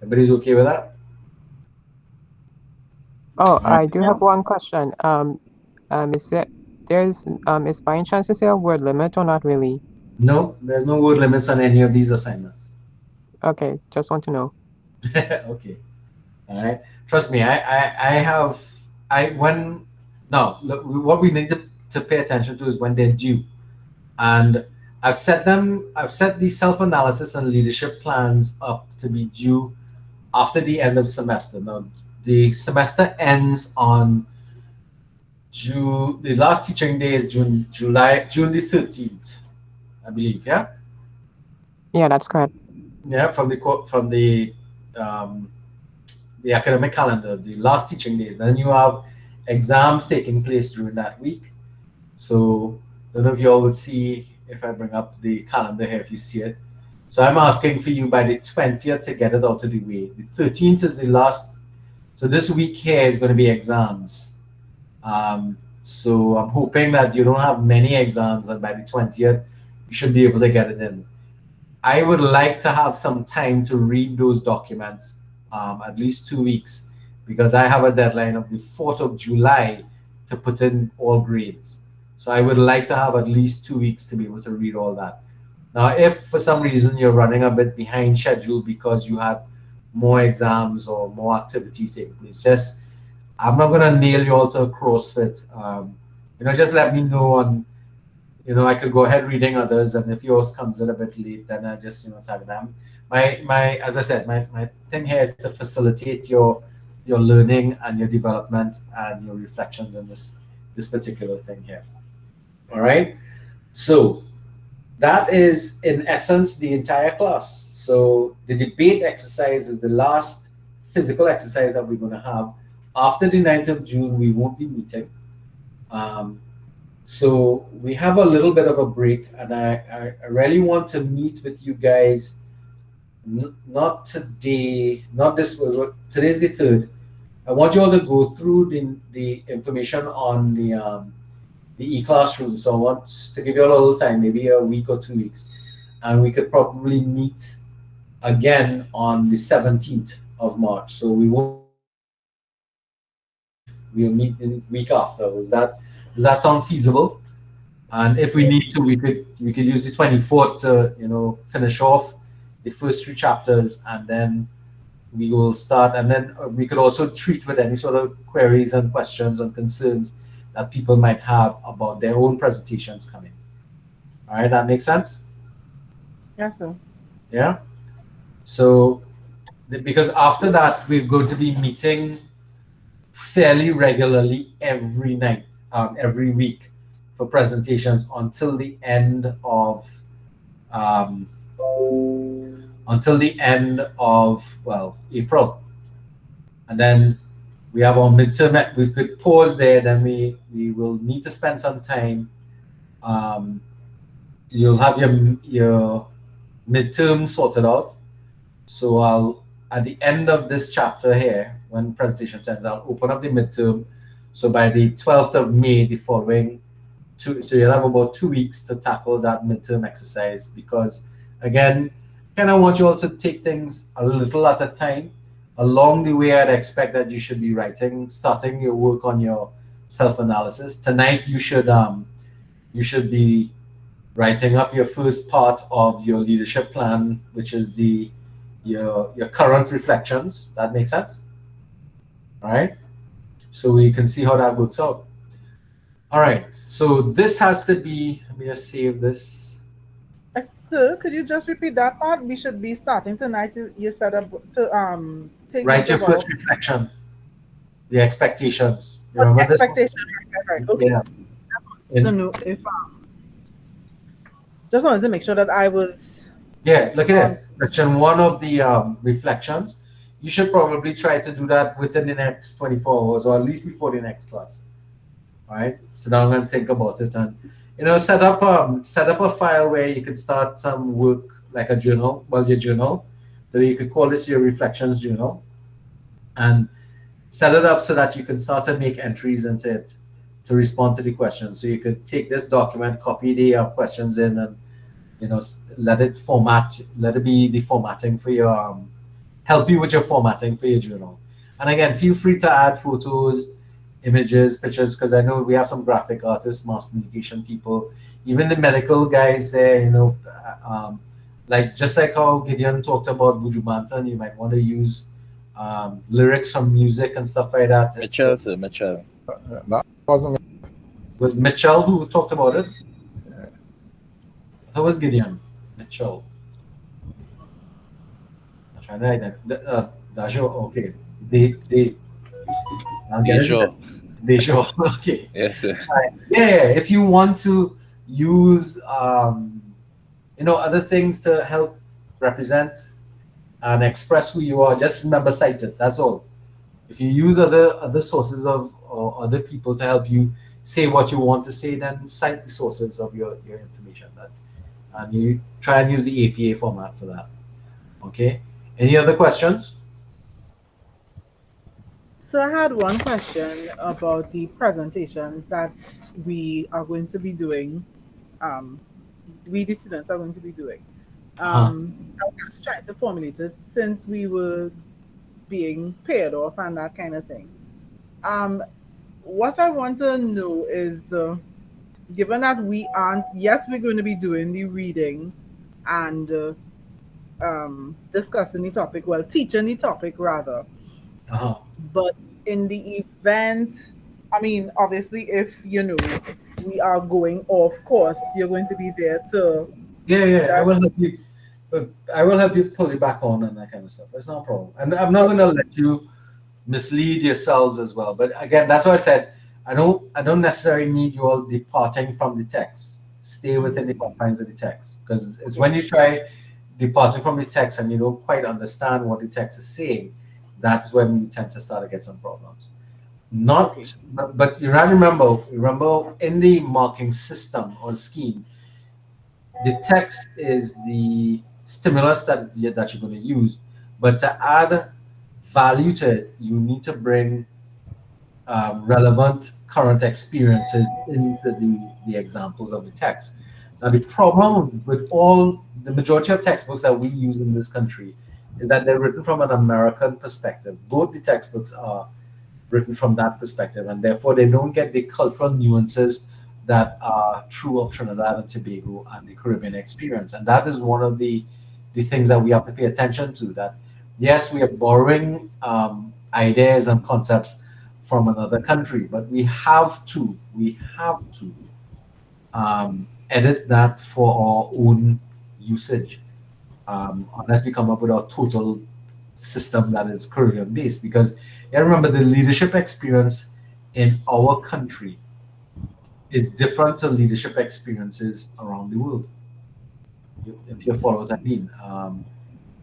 Everybody's okay with that? Oh, I do have one question. Is by any chance is there a word limit or not really? No, there's no word limits on any of these assignments. Okay, just want to know. Okay, all right. Trust me, what we need to pay attention to is when they're due, and I've set the self-analysis and leadership plans up to be due after the end of semester. Now, the semester ends on June. The last teaching day is June the 13th, I believe. Yeah. Yeah, that's correct. Yeah, from the academic calendar, the last teaching day. Then you have exams taking place during that week. So I don't know if you all would see if I bring up the calendar here, if you see it. So I'm asking for you by the 20th to get it out of the way. The 13th is the last. So this week here is going to be exams. So I'm hoping that you don't have many exams, and by the 20th, you should be able to get it in. I would like to have some time to read those documents, at least 2 weeks, because I have a deadline of the 4th of July to put in all grades. So I would like to have at least 2 weeks to be able to read all that. Now, if for some reason you're running a bit behind schedule because you had more exams or more activities taking place, I'm not gonna nail you all to a CrossFit. Just let me know, and I could go ahead reading others, and if yours comes in a bit late, then I just tag them. As I said, my thing here is to facilitate your learning and your development and your reflections on this particular thing here. All right, so that is in essence the entire class. So the debate exercise is the last physical exercise that we're going to have. After the 9th of June, we won't be meeting. So we have a little bit of a break, and I really want to meet with you guys. Not today, not this. Today's the 3rd. I want you all to go through the information on the e-classroom. So I want to give you a little time, maybe a week or 2 weeks, and we could probably meet again on the 17th of March. So we'll meet the week after. Does that sound feasible? And if we need to, we could use the 24th to finish off the first 3 chapters, and then we will start. And then we could also treat with any sort of queries and questions and concerns that people might have about their own presentations coming. All right, that makes sense? Yes, sir. Yeah. So because after that, we're going to be meeting fairly regularly every night, every week, for presentations until the end of April, and then we have our midterm. We could pause there. Then we will need to spend some time. You'll have your midterm sorted out. So at the end of this chapter here, when presentation ends, I'll open up the midterm. So by the 12th of May, the following so you'll have about 2 weeks to tackle that midterm exercise, because again, kind of want you all to take things a little at a time. Along the way, I'd expect that you should be starting your work on your self-analysis. Tonight, you should be writing up your first part of your leadership plan, which is your current reflections. That makes sense? All right. So we can see how that works out. All right, so this has to be, let me just save this. Sir, could you just repeat that part? We should be starting tonight. You said to take Write note your of our first reflection, the expectations. Remember this one? expectation. Right. Okay. Yeah. So no, if just wanted to make sure that I was Yeah, look at it. Question one of the reflections. You should probably try to do that within the next 24 hours or at least before the next class. All right. Sit down and think about it, and set up a file where you could start some work like a journal, well, your journal. So you could call this your reflections journal, and set it up so that you can start to make entries into it to respond to the questions. So you could take this document, copy the questions in, and let it be the formatting for your help you with your formatting for your journal. And again, feel free to add photos, images, pictures, because I know we have some graphic artists, mass communication people, even the medical guys there. Like just like how Gideon talked about Buju Banton, you might want to use lyrics from music and stuff like that. Mitchell, sir, Mitchell. That wasn't Was Mitchell who talked about it? I thought it was Gideon. Mitchell. I'm trying to identify. Dajo, okay. They I'll get Dejo. it. Dejo, okay. Yes, sir. Yeah, if you want to use other things to help represent and express who you are, just remember cite it. That's all. If you use other sources or other people to help you say what you want to say, then cite the sources of your information. And you try and use the APA format for that. Okay. Any other questions? So I had one question about the presentations that we are going to be doing. We the students are going to be doing. I was actually trying to formulate it since we were being paired off and that kind of thing. What I want to know is, given that we aren't, yes, we're going to be doing the reading and discussing the topic, well, teaching the topic rather. But in the event, I mean, obviously, if we are going off course, you're going to be there to. Yeah. I will help you. I will help you pull you back on and that kind of stuff. That's not a problem. And I'm not going to let you mislead yourselves as well. But again, that's why I said I don't necessarily need you all departing from the text. Stay within the confines of the text, because it's when you try departing from the text and you don't quite understand what the text is saying, that's when you tend to start to get some problems. But you have to remember in the marking system or scheme, the text is the stimulus that you're going to use, but to add value to it, you need to bring relevant current experiences into the examples of the text. Now, the problem with the majority of textbooks that we use in this country is that they're written from an American perspective. Both the textbooks are written from that perspective, and therefore they don't get the cultural nuances that are true of Trinidad and Tobago and the Caribbean experience. And that is one of the things that we have to pay attention to, that yes, we are borrowing ideas and concepts from another country, but we have to edit that for our own usage, unless we come up with a total system that is Caribbean based. Because remember, the leadership experience in our country is different to leadership experiences around the world, if you follow what I mean.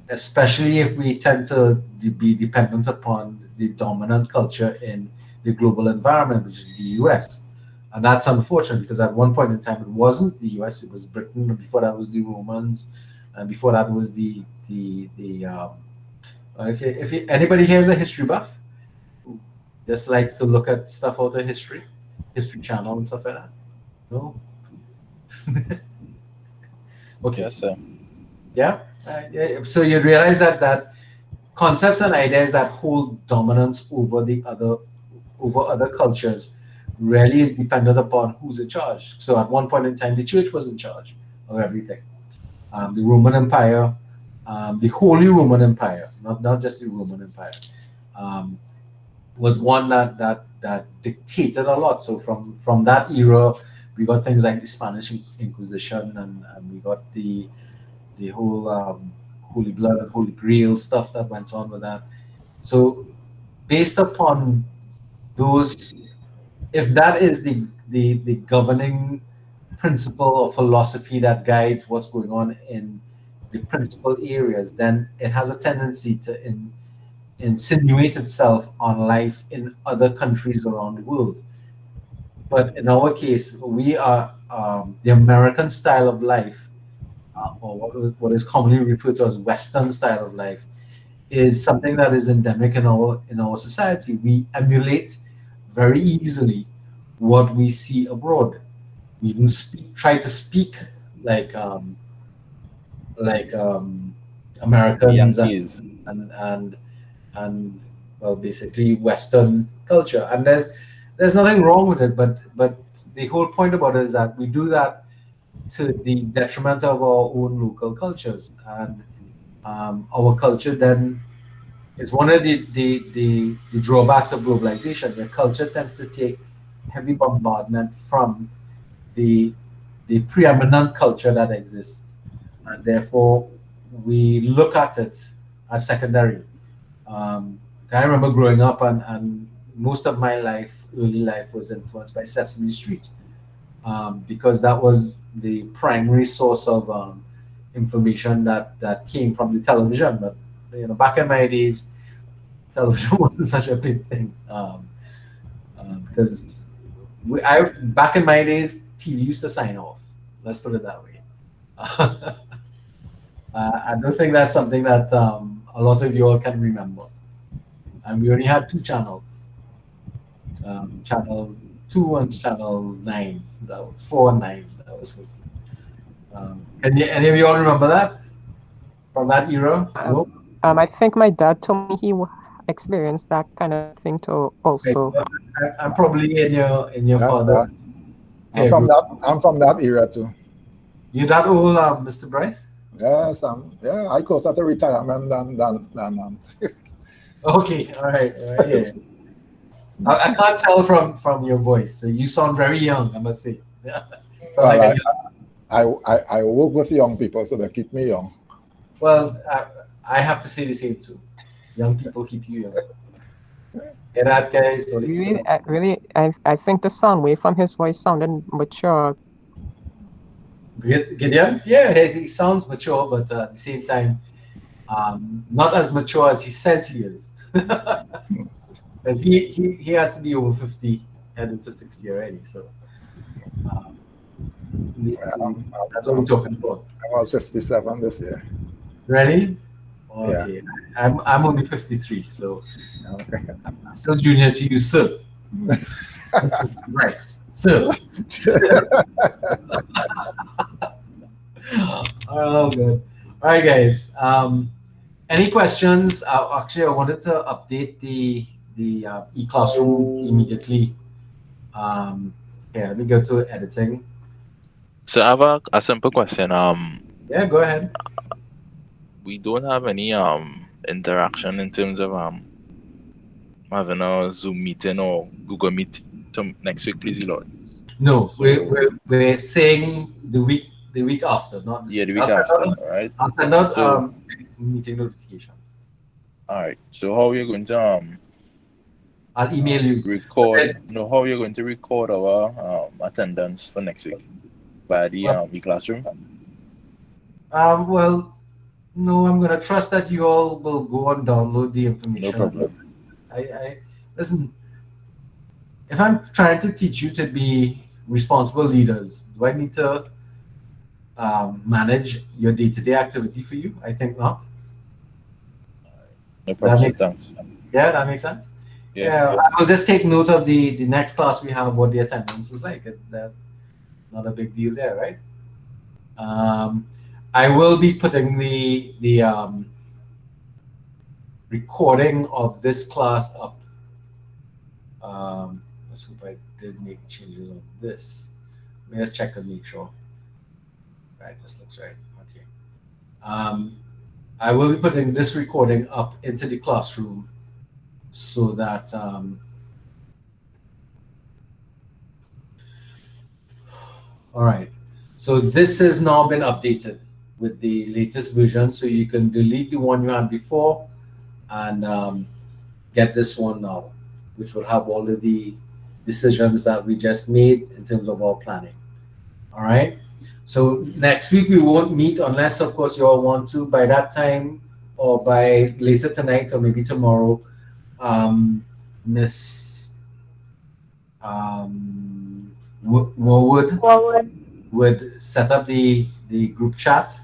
Especially if we tend to be dependent upon the dominant culture in the global environment, which is the US. And that's unfortunate, because at one point in time, it wasn't the US, it was Britain. Before that was the Romans, and before that was if anybody here is a history buff, just likes to look at stuff out of History Channel and stuff like that. No? Okay. Yes, sir. Yeah. So you realize that concepts and ideas that hold dominance over other cultures really is dependent upon who's in charge. So at one point in time, the church was in charge of everything. The Roman Empire, the Holy Roman Empire, not just the Roman Empire, was one that dictated a lot. So from that era, we got things like the Spanish Inquisition, and we got the whole Holy Blood and Holy Grail stuff that went on with that. So based upon those, if that is the governing principle or philosophy that guides what's going on in the principal areas, then it has a tendency to insinuate itself on life in other countries around the world. But in our case, we are the American style of life, or what is commonly referred to as Western style of life, is something that is endemic in our society. We emulate very easily what we see abroad. We even try to speak like like Americans Yankees. And well, basically Western culture. And there's nothing wrong with it, but the whole point about it is that we do that to the detriment of our own local cultures, and our culture then is one of the drawbacks of globalization. Your culture tends to take heavy bombardment from the preeminent culture that exists, and therefore we look at it as secondary. I remember growing up, and most of my life, early life, was influenced by Sesame Street, because that was the primary source of information that came from the television. But back in my days, television wasn't such a big thing, because back in my days, TV used to sign off. Let's put it that way. I don't think that's something that a lot of you all can remember. And we only had two channels, channel 2 and channel 9. That was 4 and 9. That was it. Any of you all remember that from that era? No? I think my dad told me he experienced that kind of thing too also. Right. Well, I'm probably in your father. I'm from that era too. You that old, Mr. Bryce? Yes, I closer to retirement than Okay, all right. Yeah. I can't tell from your voice. So you sound very young, I must say. Well, I work with young people, so they keep me young. Well, I have to say the same too. Young people keep you young. Get that, guys. I think the sound wave from his voice sounded mature. Gideon? Yeah, he sounds mature, but at the same time, not as mature as he says he is. Because he has to be over 50, heading to 60 already. So that's what we're talking about. I was 57 this year. Ready? Okay. Yeah. I'm only 53, so I'm still junior to you, sir. Nice, sir. Oh, good. All right, guys. Any questions? Actually, I wanted to update the e-classroom immediately. Here, let me go to editing. So I have a simple question. Yeah, go ahead. We don't have any interaction in terms of having a Zoom meeting or Google Meet next week, please, Lord. No, we're saying the week after, not this week. The week I'll after, all right? I'll send out meeting notifications. All right. So how are you going to I'll email you. Record. How are you going to record our attendance for next week by the e-classroom? Well, no, I'm gonna trust that you all will go and download the information. No problem. I listen. If I'm trying to teach you to be responsible leaders, do I need to manage your day-to-day activity for you? I think not. No problem. Thanks. Yeah, that makes sense. Yeah. I'll just take note of the next class we have, what the attendance is like. That's not a big deal there, right? I will be putting the recording of this class up. Let's hope I did make changes on this. Let me just check and make sure. Right, this looks right. Okay. I will be putting this recording up into the classroom so that All right. So this has now been updated with the latest version, so you can delete the one you had before and get this one now, which will have all of the decisions that we just made in terms of our planning. All right. So next week we won't meet unless, of course, you all want to. By that time, or by later tonight, or maybe tomorrow, Miss Warwood would set up the group chat,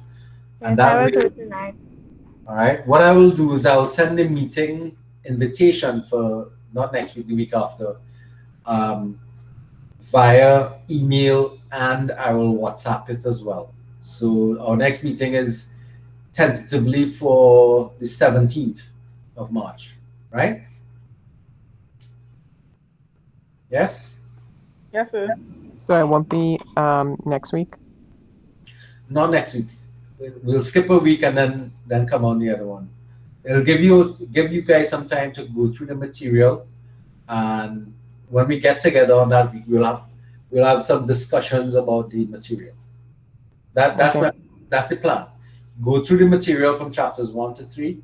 and Yes, I that will way. do it tonight. All right. What I will do is I will send a meeting invitation for not next week, the week after, um, via email, and I will WhatsApp it as well. So our next meeting is tentatively for the 17th of March, right? Yes? Yes, sir. So it won't be next week. Not next week. We'll skip a week and then come on the other one. It'll give you guys some time to go through the material, and when we get together on that week, we'll have some discussions about the material. That's the plan. Go through the material from chapters 1 to 3,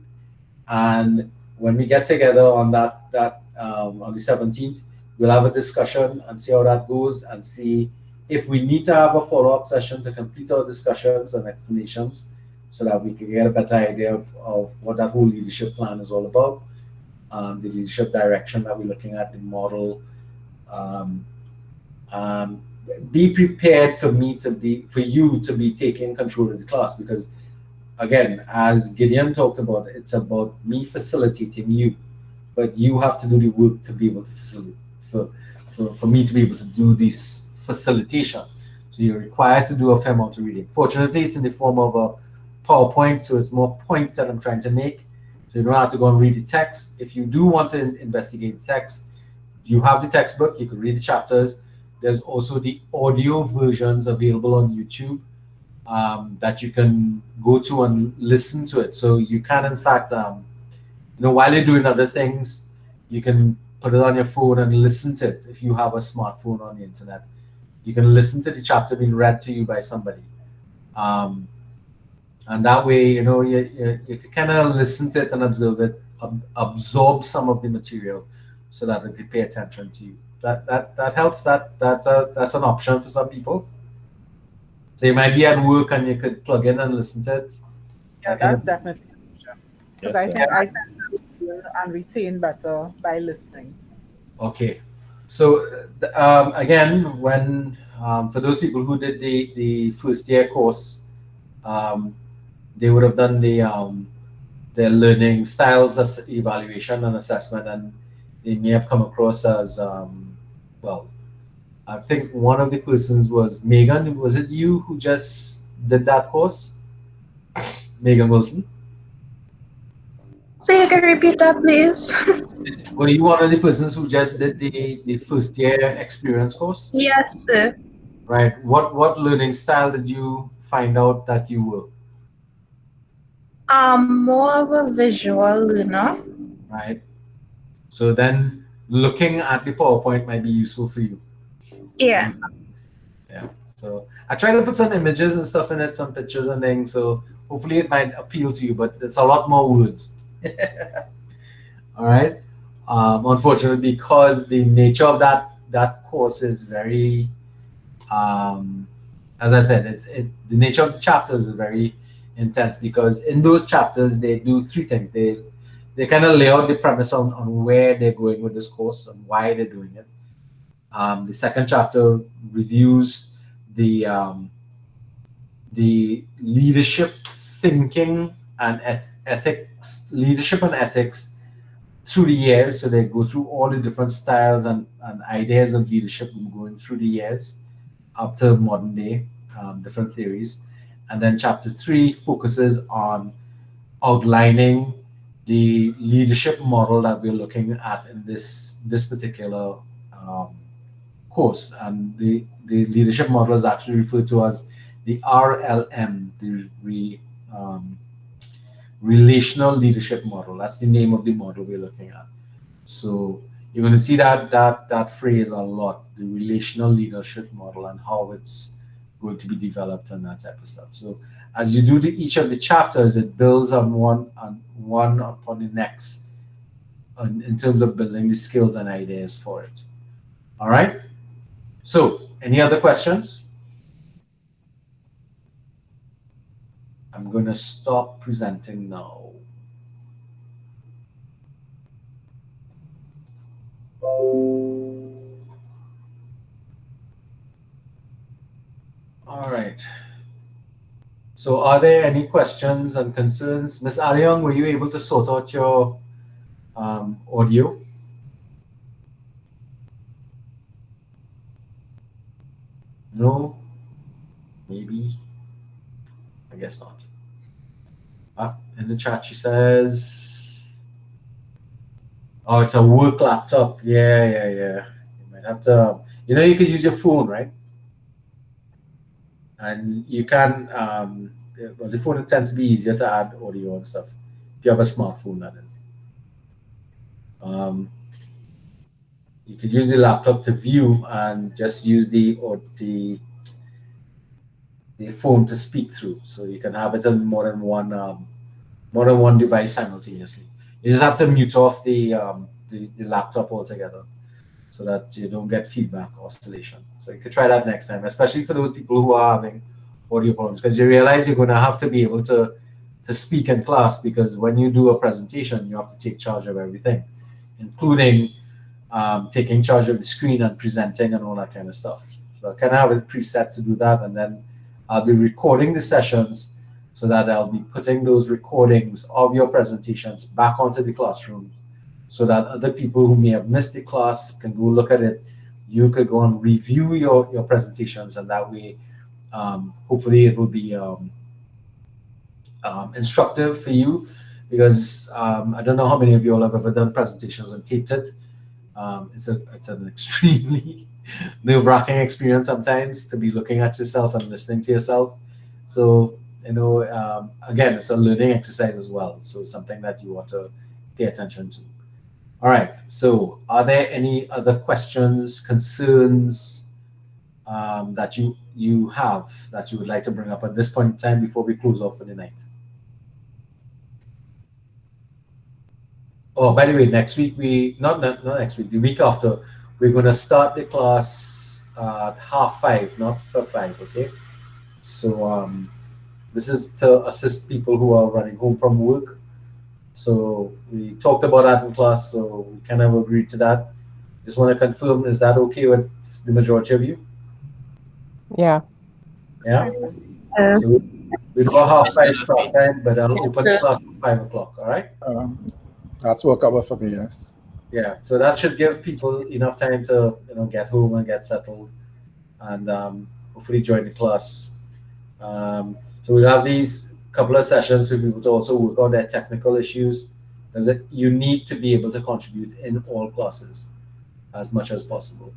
and when we get together on on the 17th, we'll have a discussion and see how that goes, and see if we need to have a follow-up session to complete our discussions and explanations, so that we can get a better idea of what that whole leadership plan is all about, the leadership direction that we're looking at, the model. Um, um, be prepared for you to be taking control of the class, because again, as Gideon talked about, it's about me facilitating you, but you have to do the work to be able to facilitate, for me to be able to do this facilitation. So you're required to do a fair amount of reading. Fortunately, it's in the form of a PowerPoint, so it's more points that I'm trying to make. So you don't have to go and read the text. If you do want to investigate the text, you have the textbook, you can read the chapters. There's also the audio versions available on YouTube, that you can go to and listen to it. So you can, in fact, while you're doing other things, you can put it on your phone and listen to it. If you have a smartphone on the internet, you can listen to the chapter being read to you by somebody. And that way, you can kind of listen to it and observe it, absorb some of the material, so that it can pay attention to you. That helps. That's an option for some people. So you might be at work and you could plug in and listen to it. Yeah, that's definitely an option. Because I Yes, think I tend to learn and retain better by listening. Okay. So again, when for those people who did the first year course, they would have done their learning styles as evaluation and assessment, and they may have come across as well. I think one of the persons was Megan. Was it you who just did that course? Megan Wilson. So you can repeat that, please. Were you one of the persons who just did the first year experience course? Yes, sir. Right. What learning style did you find out that you were? I'm more of a visual learner. Right. So then looking at the PowerPoint might be useful for you. Yeah. Yeah. So I try to put some images and stuff in it, some pictures and things. So hopefully it might appeal to you, but it's a lot more words. All right. Unfortunately, because the nature of that course is very, as I said, the nature of the chapters is very intense, because in those chapters they do three things. They kind of lay out the premise on where they're going with this course and why they're doing it. The second chapter reviews the leadership thinking and leadership and ethics through the years. So they go through all the different styles and ideas of leadership going through the years up to modern day, different theories. And then chapter 3 focuses on outlining the leadership model that we're looking at in this particular course. And the leadership model is actually referred to as the RLM, relational leadership model. That's the name of the model we're looking at. So you're going to see that phrase a lot, the relational leadership model, and how it's going to be developed and that type of stuff. So as you do each of the chapters, it builds on one upon the next in terms of building the skills and ideas for it. All right. So any other questions? I'm going to stop presenting now. All right. So are there any questions and concerns? Ms. Aliong, were you able to sort out your audio? No? Maybe? I guess not. In the chat she says, oh, it's a work laptop. Yeah. You might have to, you could use your phone, right? And you can, well, the phone tends to be easier to add audio and stuff. If you have a smartphone, that is. You could use the laptop to view and just use the phone to speak through. So you can have it on more than one device simultaneously. You just have to mute off the laptop altogether so that you don't get feedback oscillation. So you could try that next time, especially for those people who are having audio problems, because you realize you're going to have to be able to speak in class, because when you do a presentation, you have to take charge of everything, including taking charge of the screen and presenting and all that kind of stuff. So I kind of have it preset to do that, and then I'll be recording the sessions so that I'll be putting those recordings of your presentations back onto the classroom so that other people who may have missed the class can go look at it. You could go and review your presentations, and that way, hopefully it will be instructive for you, because I don't know how many of you all have ever done presentations and taped it. It's an extremely nerve-wracking experience sometimes to be looking at yourself and listening to yourself. So, again, it's a learning exercise as well. So it's something that you want to pay attention to. All right. So are there any other questions, concerns that you have that you would like to bring up at this point in time before we close off for the night? Oh, by the way, next week not next week, the week after, we're going to start the class at 5:30, not for 5, okay? So this is to assist people who are running home from work. So we talked about that in class, so we kind of agreed to that. Just want to confirm, is that okay with the majority of you? Yeah. Yeah? So we do a 5:30 start time, but I'll open the class at 5 o'clock, all right? That's workable for me, yes. Yeah, so that should give people enough time to get home and get settled, and hopefully join the class. So we'll have these couple of sessions for people to also work on their technical issues, because you need to be able to contribute in all classes as much as possible.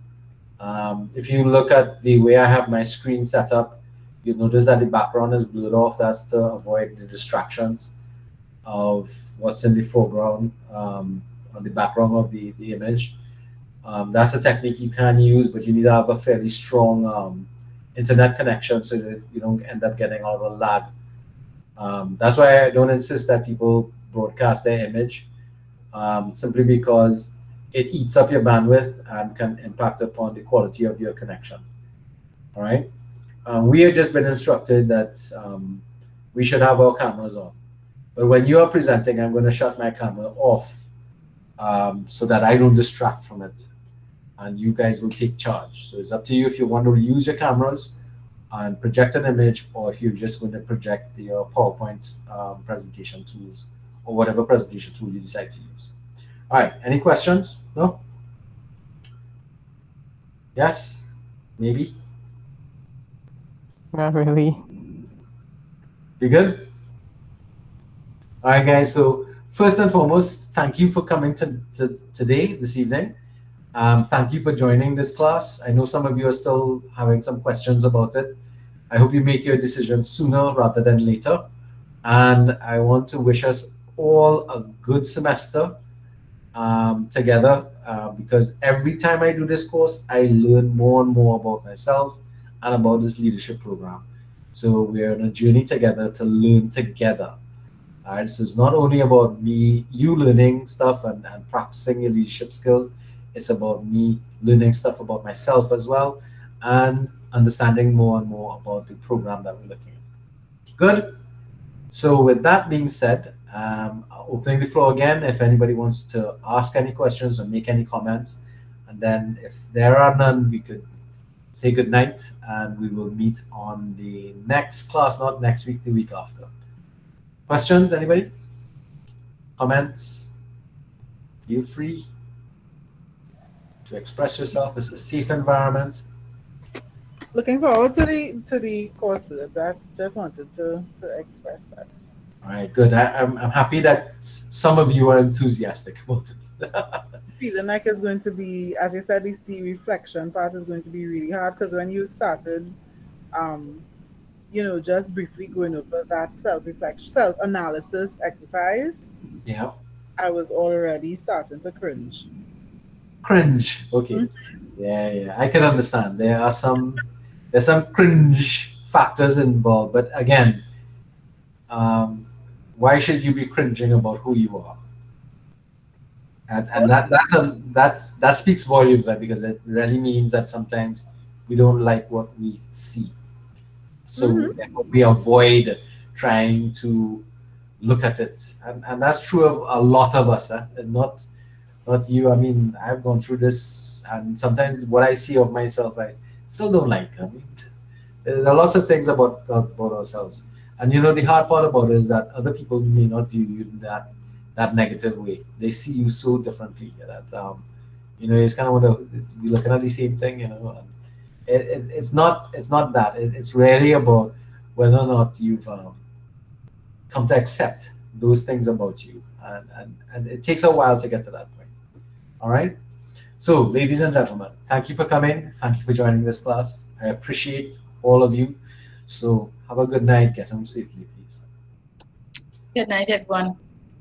If you look at the way I have my screen set up, you'll notice that the background is blurred off. That's to avoid the distractions of what's in the foreground, on the background of the image. That's a technique you can use, but you need to have a fairly strong internet connection so that you don't end up getting all the lag. That's why I don't insist that people broadcast their image, simply because it eats up your bandwidth and can impact upon the quality of your connection. All right. We have just been instructed that we should have our cameras on. But when you are presenting, I'm going to shut my camera off so that I don't distract from it. And you guys will take charge. So it's up to you if you want to use your cameras and project an image, or if you're just going to project your PowerPoint presentation tools, or whatever presentation tool you decide to use. All right, any questions? No? Yes? Maybe? Not really. You good? All right, guys. So first and foremost, thank you for coming today, this evening. Thank you for joining this class. I know some of you are still having some questions about it. I hope you make your decision sooner rather than later. And I want to wish us all a good semester together, because every time I do this course, I learn more and more about myself and about this leadership program. So we're on a journey together to learn together. All right, so it's not only about you learning stuff and practicing your leadership skills. It's about me learning stuff about myself as well, and understanding more and more about the program that we're looking at. Good. So with that being said, opening the floor again, if anybody wants to ask any questions or make any comments, and then if there are none, we could say good night, and we will meet on the next class, not next week, the week after. Questions, anybody? Comments? Feel free to express yourself. It's a safe environment. Looking forward to the course. That just wanted to express that. All right, good. I'm happy that some of you are enthusiastic about it. Feeling like it's going to be, as you said, the reflection part is going to be really hard, because when you started, just briefly going over that self-reflection, self-analysis exercise, Yeah. I was already starting to cringe. Cringe. Okay. Yeah. I can understand. There's some cringe factors involved, but again, why should you be cringing about who you are? And that speaks volumes, right? Because it really means that sometimes we don't like what we see, so therefore we avoid trying to look at it, and that's true of a lot of us, and not you. I mean, I've gone through this, and sometimes what I see of myself, I still don't like. I mean, there are lots of things about ourselves, and the hard part about it is that other people may not view you in that negative way. They see you so differently that it's kind of want to be looking at the same thing. It's not that. It's really about whether or not you've come to accept those things about you, and it takes a while to get to that point. All right. So, ladies and gentlemen, thank you for coming. Thank you for joining this class. I appreciate all of you. So, have a good night. Get home safely, please. Good night, everyone.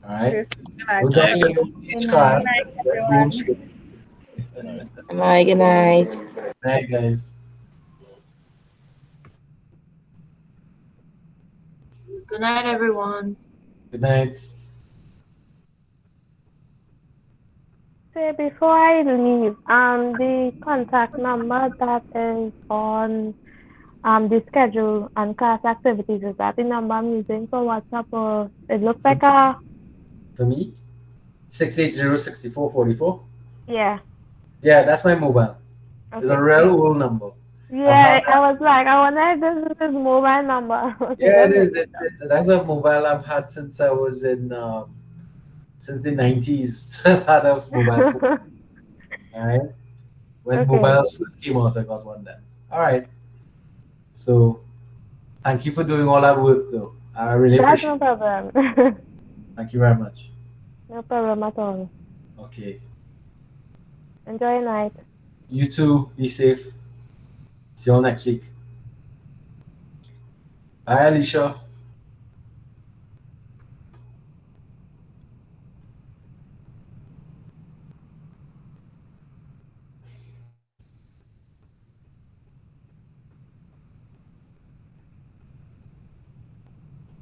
All right. Good night. Good night. Each class. Good night. Good night. Good night, guys. Good night, everyone. Good night. So before I leave, the contact number that is on the schedule and class activities, is that the number I'm using for WhatsApp, or it looks like a For me, 680-6444. yeah. Yeah, that's my mobile. It's a Okay. real old number. Yeah, I was like, I wonder if this is his mobile number. Okay, Yeah, it that's is. That's a mobile I've had since I was in since the 90s. I've had a mobile phone. All right. When Okay. mobiles first came out, I got one then. All right. So thank you for doing all that work, though. I really That's appreciate no it. problem. Thank you very much. No problem at all. Okay. Enjoy your night. You too. Be safe. See you all next week. Bye, Alicia.